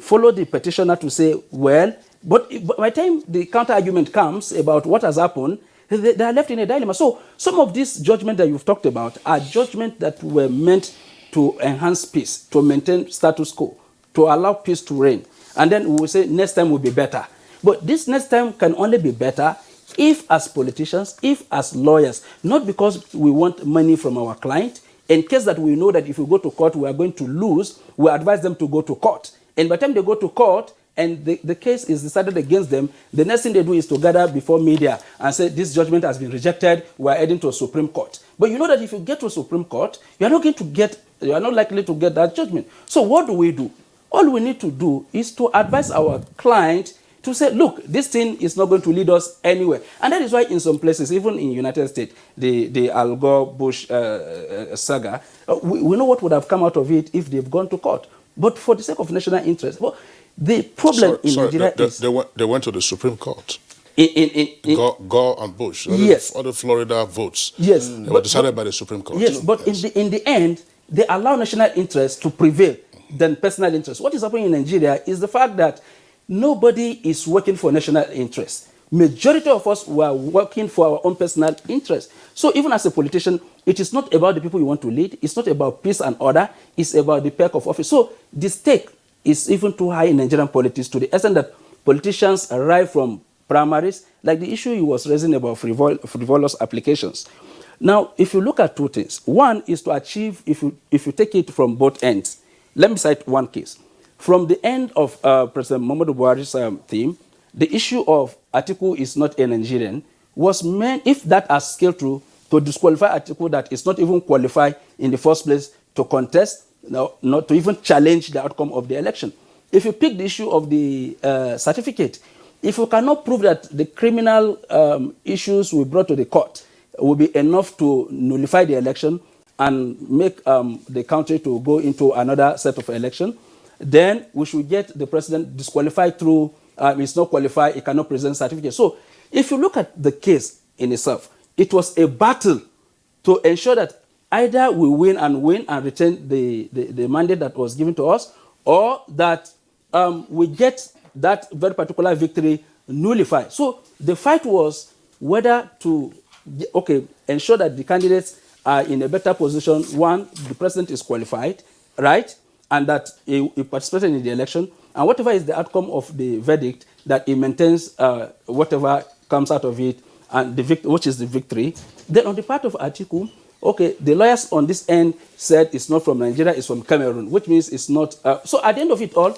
follow the petitioner to say, well, but by the time the counter-argument comes about what has happened, they are left in a dilemma. So some of these judgments that you've talked about are judgments that were meant to enhance peace, to maintain status quo, to allow peace to reign. And then we will say next time will be better. But this next time can only be better if as politicians, if as lawyers, not because we want money from our client. In case that we know that if we go to court, we are going to lose, we advise them to go to court. And by the time they go to court and the case is decided against them, the next thing they do is to gather before media and say, this judgment has been rejected, we are heading to a Supreme Court. But you know that if you get to a Supreme Court, you are not likely to get that judgment. So what do? All we need to do is to advise our client to say, look, this thing is not going to lead us anywhere. And that is why in some places, even in the United States, the Al Gore-Bush saga, we know what would have come out of it if they've gone to court. But for the sake of national interest, well, the problem in Nigeria is... They went to the Supreme Court. Gore and Bush, yes. All the Florida votes, yes, they were decided by the Supreme Court. Yes, but yes. In the end, they allow national interest to prevail than personal interest. What is happening in Nigeria is the fact that nobody is working for national interest. Majority of us were working for our own personal interest. So even as a politician, it is not about the people you want to lead. It's not about peace and order. It's about the perk of office. So the stake is even too high in Nigerian politics to the extent that politicians arrive from primaries, like the issue he was raising about frivolous applications. Now, if you look at two things, one is to achieve, if you take it from both ends. Let me cite one case. From the end of President Muhammadu Buhari's theme, the issue of Atiku is not a Nigerian was meant, if that has scaled through, to disqualify Atiku that is not even qualified in the first place to contest, not to even challenge the outcome of the election. If you pick the issue of the certificate, if you cannot prove that the criminal issues we brought to the court will be enough to nullify the election and make the country to go into another set of election, then we should get the president disqualified through, he's not qualified, he cannot present certificate. So if you look at the case in itself, it was a battle to ensure that either we win and retain the mandate that was given to us, or that we get that very particular victory nullified. So the fight was whether to, ensure that the candidates are in a better position. One, the president is qualified, right? And that he participated in the election. And whatever is the outcome of the verdict, that he maintains whatever comes out of it, and which is the victory. Then on the part of Atiku, the lawyers on this end said it's not from Nigeria, it's from Cameroon, which means it's not. So at the end of it all,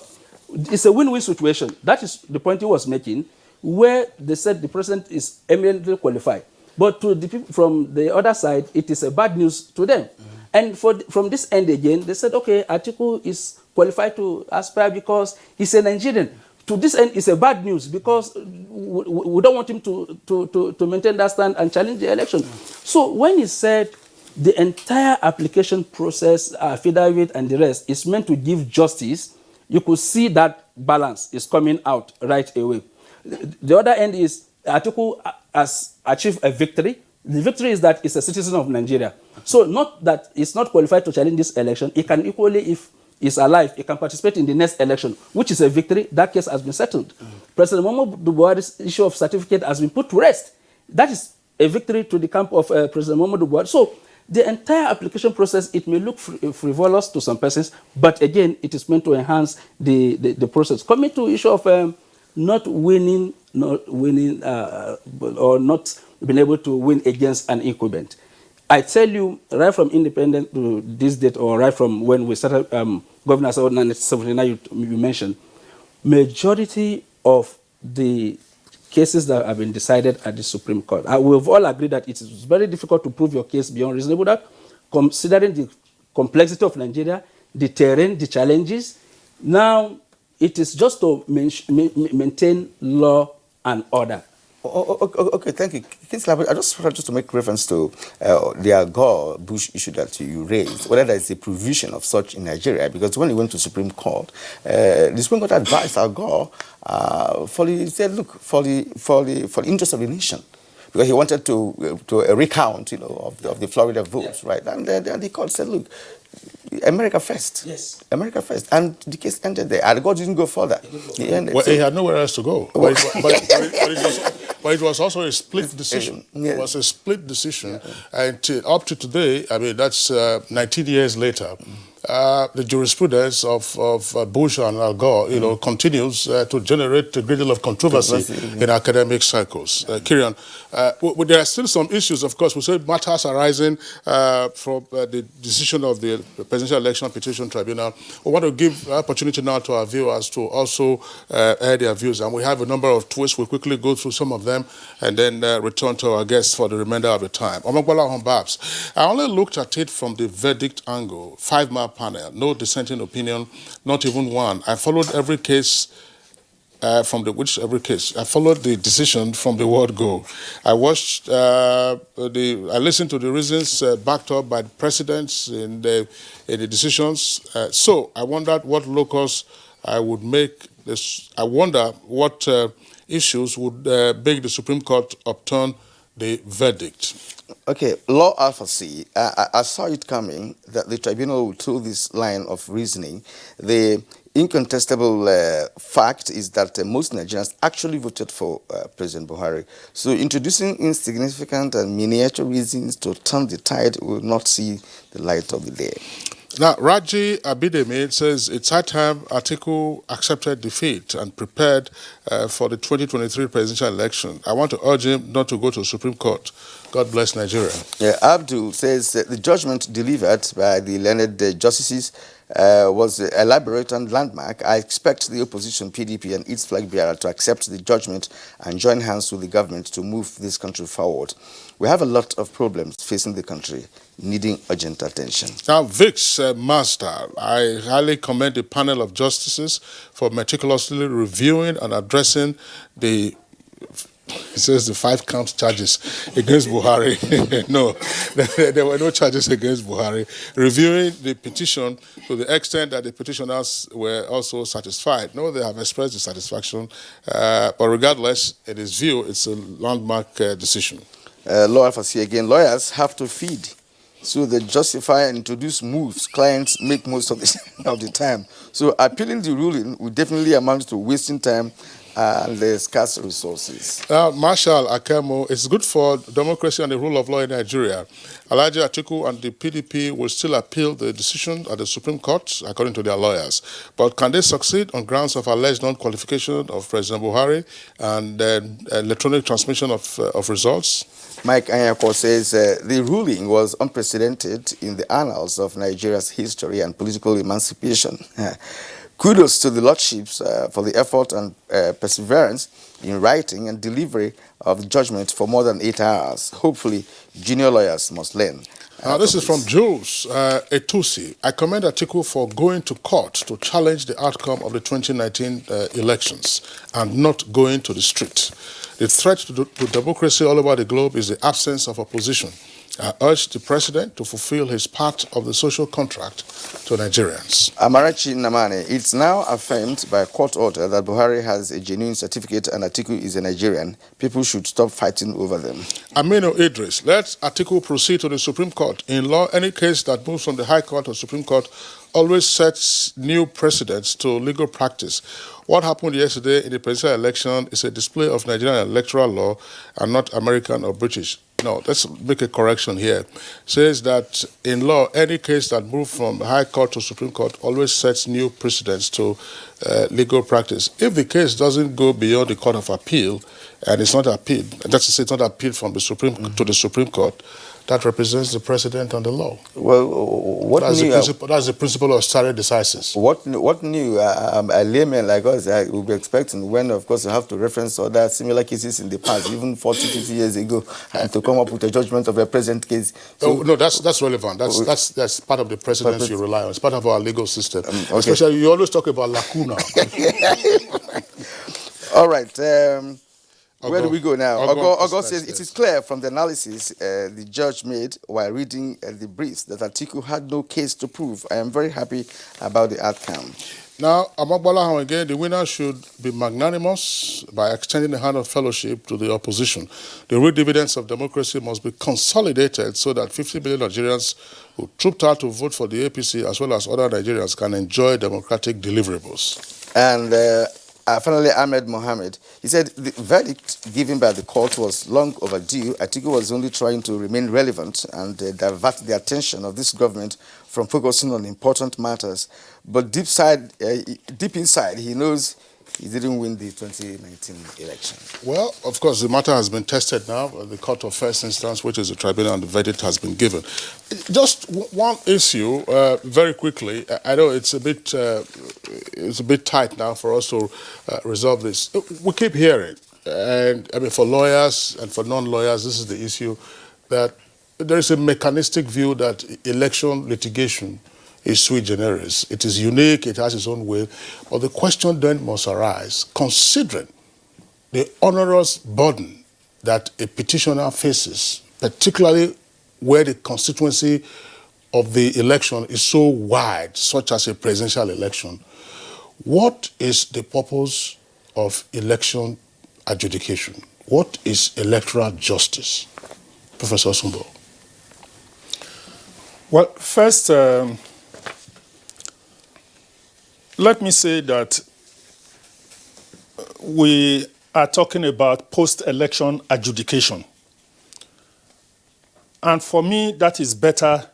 it's a win-win situation. That is the point he was making, where they said the president is eminently qualified. But to the people from the other side, it is a bad news to them. And from this end again, they said, okay, Atiku is qualified to aspire because he's a Nigerian. To this end, it's a bad news because we don't want him to maintain that stand and challenge the election. So when he said the entire application process, affidavit and the rest is meant to give justice, you could see that balance is coming out right away. The other end is Atiku has achieved a victory. The victory is that he's a citizen of Nigeria. So not that he's not qualified to challenge this election. He can equally, if he's alive, he can participate in the next election, which is a victory. That case has been settled. President Muhammadu Buhari's issue of certificate has been put to rest. That is a victory to the camp of President Muhammadu Buhari. So the entire application process, it may look frivolous to some persons, but again, it is meant to enhance the process. Coming to issue of not winning, or not being able to win against an incumbent. I tell you, right from independence to this date, or right from when we started Governance Order 1979, you mentioned, majority of the cases that have been decided at the Supreme Court, we've all agreed that it is very difficult to prove your case beyond reasonable doubt, considering the complexity of Nigeria, the terrain, the challenges. Now, it is just to maintain law and order. Okay, thank you. I just wanted to make reference to the Gore-Bush issue that you raised, whether there is a provision of such in Nigeria, because when he went to Supreme Court, the Supreme Court advised Gore he said, look, for the interest of the nation, because he wanted to recount, of the Florida votes, right? And the court said, look, America first. Yes. America first. And the case ended there. And God didn't go further. He had nowhere else to go. But it was also a split decision. It was a split decision. And up to today, I mean, that's 19 years later. The jurisprudence of Bush and Al Gore, continues to generate a great deal of controversy in academic circles. Kirian, there are still some issues, of course. We say matters arising from the decision of the Presidential Election Petition Tribunal. We want to give opportunity now to our viewers to also air their views. And we have a number of twists. We'll quickly go through some of them and then return to our guests for the remainder of the time. Omogbala Babs, I only looked at it from the verdict angle, 5-mile panel, no dissenting opinion, not even one. I followed every case I followed the decision from the word go. I watched, I listened to the reasons backed up by the presidents in the decisions. So I wondered what locus I would make this. I wonder what issues would make the Supreme Court upturn the verdict. Okay, Law Alpha C, I saw it coming that the tribunal will through this line of reasoning. The incontestable fact is that most Nigerians actually voted for President Buhari. So introducing insignificant and miniature reasons to turn the tide will not see the light of the day. Now, Raji Abidemi says it's high time Atiku accepted defeat and prepared for the 2023 presidential election. I want to urge him not to go to the Supreme Court. God bless Nigeria. Yeah, Abdul says the judgment delivered by the learned justices was elaborate and landmark. I expect the opposition, PDP, and its flag bearer to accept the judgment and join hands with the government to move this country forward. We have a lot of problems facing the country, needing urgent attention. Now, Vic's master, I highly commend the panel of justices for meticulously reviewing and addressing the 5-count charges against Buhari. No, there were no charges against Buhari. Reviewing the petition to the extent that the petitioners were also satisfied. No, they have expressed dissatisfaction, but regardless, in his view, it's a landmark decision. Law Alpha again, lawyers have to feed. So they justify and introduce moves clients make most of the time. So appealing the ruling would definitely amount to wasting time and the scarce resources. Marshal Akemo, it's good for democracy and the rule of law in Nigeria. Alhaji Atiku and the PDP will still appeal the decision at the Supreme Court, according to their lawyers. But can they succeed on grounds of alleged non-qualification of President Buhari and electronic transmission of results? Mike Anyako says the ruling was unprecedented in the annals of Nigeria's history and political emancipation. Kudos to the lordships for the effort and perseverance in writing and delivery of the judgment for more than 8 hours. Hopefully, junior lawyers must learn. This is from Jules Etusi. I commend Atiku for going to court to challenge the outcome of the 2019 elections and not going to the street. The threat to democracy all over the globe is the absence of opposition. I urge the president to fulfill his part of the social contract to Nigerians. Amarachi Namane, it's now affirmed by a court order that Buhari has a genuine certificate and Atiku is a Nigerian. People should stop fighting over them. Aminu Idris, let Atiku proceed to the Supreme Court. In law, any case that moves from the High Court to Supreme Court always sets new precedents to legal practice. What happened yesterday in the presidential election is a display of Nigerian electoral law and not American or British. No, let's make a correction here. It says that in law, any case that moves from the High Court to Supreme Court always sets new precedents to legal practice. If the case doesn't go beyond the Court of Appeal and it's not appealed, that's to say it's not appealed from the Supreme to the Supreme Court, that represents the precedent on the law. Well, what that's new? That's the principle of stare decisis. What new? A layman like us will be expecting when, of course, you have to reference other similar cases in the past, even 40, 50 years ago, and to come up with a judgment of a present case. So, no, that's relevant. That's part of the precedents you rely on. It's part of our legal system. Okay. Especially, you always talk about lacuna. All right. Where do we go now? Ogo says it is clear from the analysis the judge made while reading the briefs that Atiku had no case to prove. I am very happy about the outcome. Now, Amagbala, again, the winner should be magnanimous by extending the hand of fellowship to the opposition. The real dividends of democracy must be consolidated so that 50 million Nigerians who trooped out to vote for the APC as well as other Nigerians can enjoy democratic deliverables. And finally, Ahmed Mohammed, he said the verdict given by the court was long overdue. Atiku was only trying to remain relevant and divert the attention of this government from focusing on important matters. But deep inside, he knows he didn't win the 2019 election. Well, of course, the matter has been tested now at the court of first instance, which is the tribunal, and the verdict has been given. Just one issue, very quickly. I know it's a bit tight now for us to resolve this. We keep hearing, and I mean, for lawyers and for non-lawyers, this is the issue, that there is a mechanistic view that election litigation is sui generis. It is unique, it has its own way. But the question then must arise, considering the onerous burden that a petitioner faces, particularly where the constituency of the election is so wide, such as a presidential election, what is the purpose of election adjudication? What is electoral justice? Professor Sumbo. Well, first, let me say that we are talking about post-election adjudication. And for me, that is better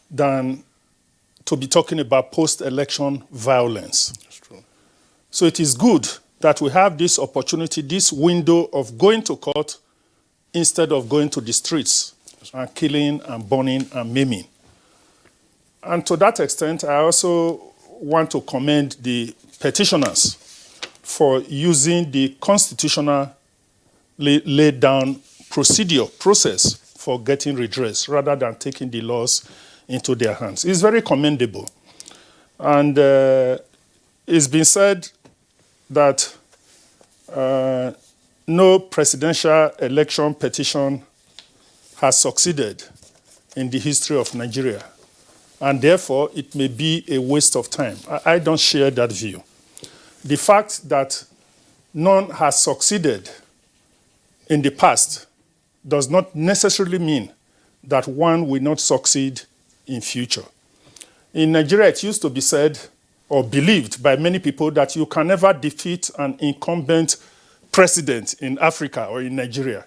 than to be talking about post-election violence. That's true. So it is good that we have this opportunity, this window of going to court instead of going to the streets and killing and burning and maiming. And to that extent, I also want to commend the petitioners for using the constitutional laid down process for getting redress rather than taking the laws into their hands. It's very commendable. And it's been said that no presidential election petition has succeeded in the history of Nigeria. And therefore, it may be a waste of time. I don't share that view. The fact that none has succeeded in the past does not necessarily mean that one will not succeed in future. In Nigeria, it used to be said or believed by many people that you can never defeat an incumbent president in Africa or in Nigeria.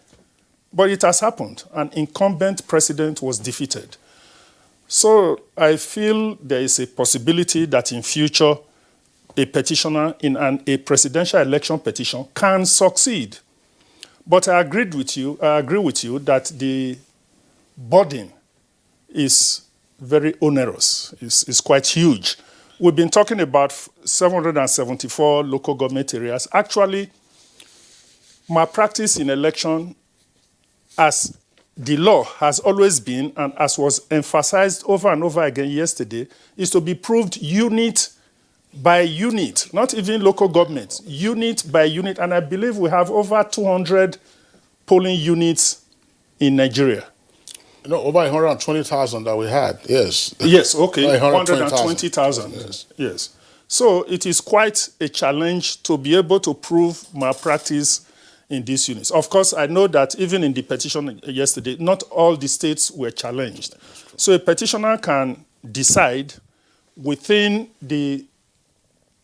But it has happened. An incumbent president was defeated. So I feel there is a possibility that in future, a petitioner in a presidential election petition can succeed. But I agree with you that the burden is very onerous, is quite huge we've been talking about 774 local government areas. Actually, malpractice in election, as the law has always been, and as was emphasized over and over again yesterday, is to be proved unit by unit, not even local government, unit by unit. And I believe we have over 200 polling units in Nigeria. No, over 120,000 that we had, yes. Yes, okay, 120,000. Yes. Yes. So it is quite a challenge to be able to prove malpractice in these units. Of course, I know that even in the petition yesterday, not all the states were challenged. So a petitioner can decide within the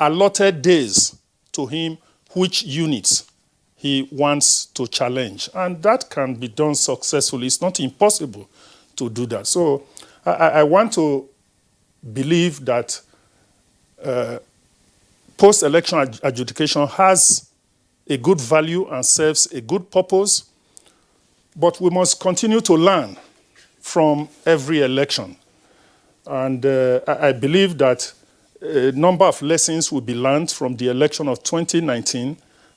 allotted days to him which units he wants to challenge. And that can be done successfully. It's not impossible to do that. So I want to believe that post-election adjudication has a good value and serves a good purpose, but we must continue to learn from every election. And I believe that a number of lessons will be learned from the election of 2019,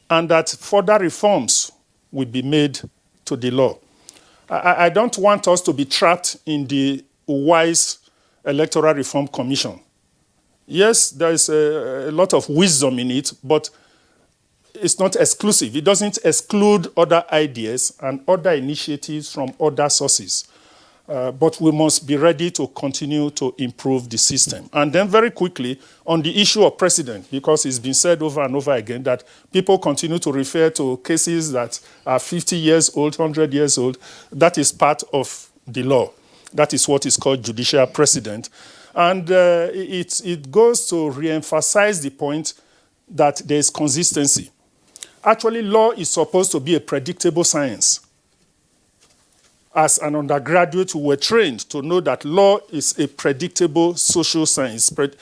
and that further reforms will be made to the law. I don't want us to be trapped in the wise Electoral Reform Commission. Yes, there is a lot of wisdom in it, but it's not exclusive. It doesn't exclude other ideas and other initiatives from other sources. But we must be ready to continue to improve the system. And then very quickly, on the issue of precedent, because it's been said over and over again that people continue to refer to cases that are 50 years old, 100 years old. That is part of the law. That is what is called judicial precedent. And it goes to re-emphasize the point that there is consistency. Actually, law is supposed to be a predictable science. As an undergraduate, we were trained to know that law is a predictable social science. But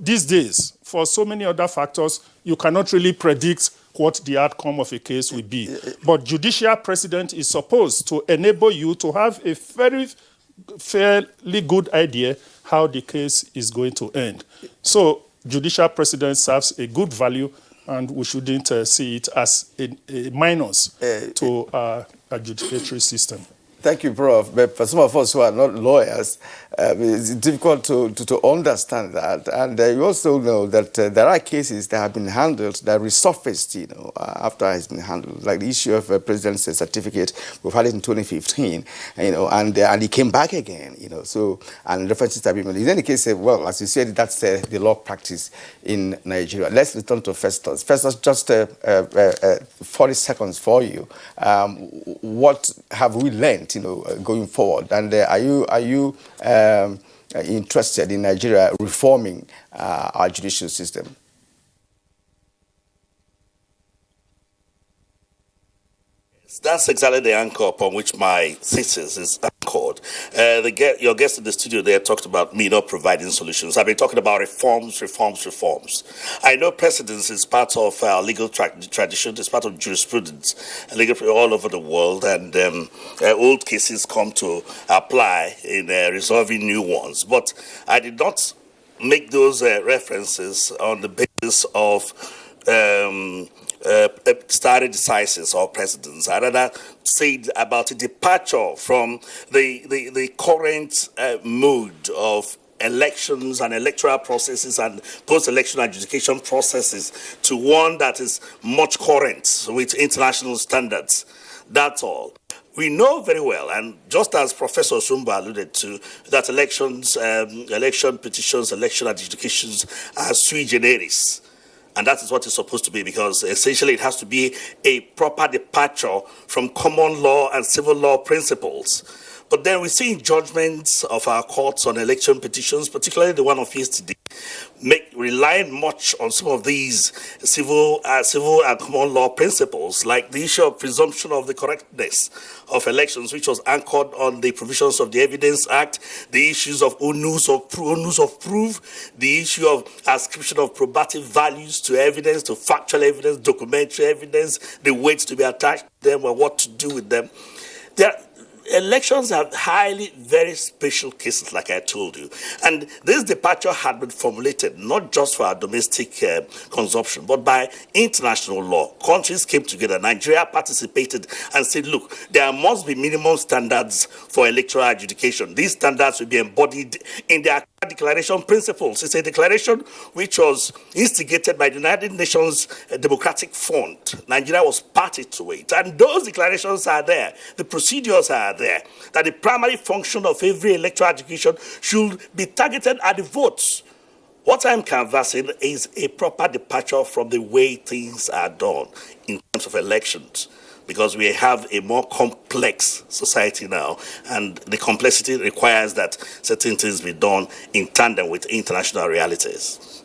these days, for so many other factors, you cannot really predict what the outcome of a case will be. But judicial precedent is supposed to enable you to have a very fairly good idea how the case is going to end. So judicial precedent serves a good value, and we shouldn't see it as a minus to our adjudicatory system. Thank you, Prof. But for some of us who are not lawyers, it's difficult to understand that. And you also know that there are cases that have been handled that resurfaced, after it's been handled, like the issue of President's certificate. We've had it in 2015, and it came back again, So, and references have been made. In any case, well, as you said, that's the law practice in Nigeria. Let's return to Festus. Festus, just 40 seconds for you. What have we learned, going forward? And are you interested in Nigeria reforming our judicial system? That's exactly the anchor upon which my thesis is anchored. Your guest in the studio there talked about me not providing solutions. I've been talking about reforms. I know precedence is part of our legal tradition, it's part of jurisprudence all over the world, and old cases come to apply in resolving new ones. But I did not make those references on the basis of stare decisis or precedents. I rather said about a departure from the current mode of elections and electoral processes and post-election adjudication processes to one that is much current with international standards. That's all. We know very well, and just as Professor Sumba alluded to, that election petitions, election adjudications are sui generis. And that is what it's supposed to be, because essentially it has to be a proper departure from common law and civil law principles. But then we see judgments of our courts on election petitions, particularly the one of yesterday, relying much on some of these civil and common law principles, like the issue of presumption of the correctness of elections, which was anchored on the provisions of the Evidence Act, the issues of onus of proof, the issue of ascription of probative values to evidence, to factual evidence, documentary evidence, the weights to be attached to them and what to do with them. elections are very special cases, like I told you. And this departure had been formulated not just for our domestic consumption, but by international law. Countries came together. Nigeria participated and said, look, there must be minimum standards for electoral adjudication. These standards will be embodied in the Declaration principles. It's a declaration which was instigated by the United Nations Democratic Fund. Nigeria was party to it. And those declarations are there. The procedures are there. That the primary function of every electoral adjudication should be targeted at the votes. What I'm canvassing is a proper departure from the way things are done in terms of elections, because we have a more complex society now, and the complexity requires that certain things be done in tandem with international realities.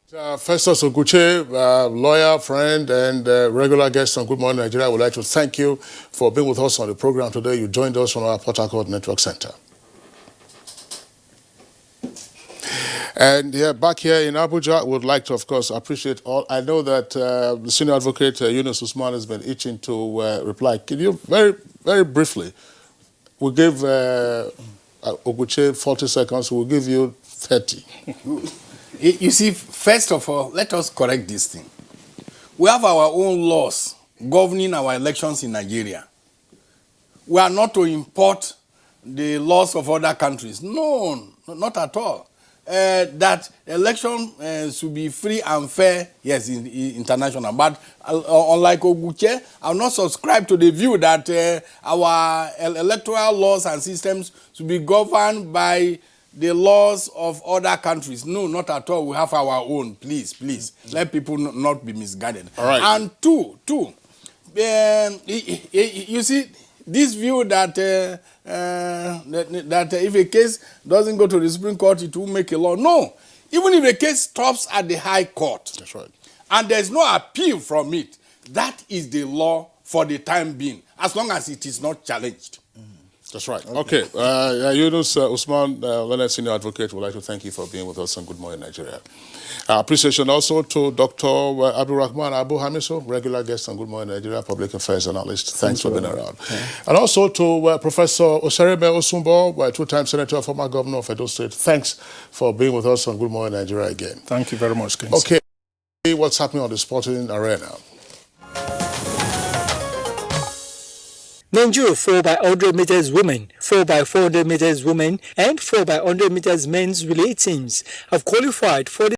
Festus Oguche, lawyer, friend, and regular guest on Good Morning Nigeria, I would like to thank you for being with us on the program today. You joined us from our Port Harcourt Network Center. And back here in Abuja, we would like to, of course, appreciate all. I know that the senior advocate, Yunus Usman, has been itching to reply. Can you very, very briefly, we'll give Oguche 40 seconds, we'll give you 30. You see, first of all, let us correct this thing. We have our own laws governing our elections in Nigeria. We are not to import the laws of other countries. No, not at all. That election should be free and fair, yes, international. But unlike Oguche, I will not subscribe to the view that our electoral laws and systems should be governed by the laws of other countries. No, not at all. We have our own. Please, please. Let people not be misguided. All right. And two, you see, this view that that if a case doesn't go to the Supreme Court, it will make a law. No. Even if the case stops at the High Court, that's right, and there's no appeal from it, that is the law for the time being, as long as it is not challenged. That's right. Okay. Yunus Usman, Leonard Senior Advocate, would like to thank you for being with us on Good Morning Nigeria. Appreciation also to Dr. Abdulrahman Abu Hamiso, regular guest on Good Morning Nigeria, public affairs analyst. Thanks for being around. Yeah. And also to Professor Oserebe Osumbo, two-time senator, former governor of Edo State. Thanks for being with us on Good Morning Nigeria again. Thank you very much, King. Okay. What's happening on the sporting arena? Nigeria 4x100 meters women, 4x400 meters women, and 4x100 meters men's relay teams have qualified for the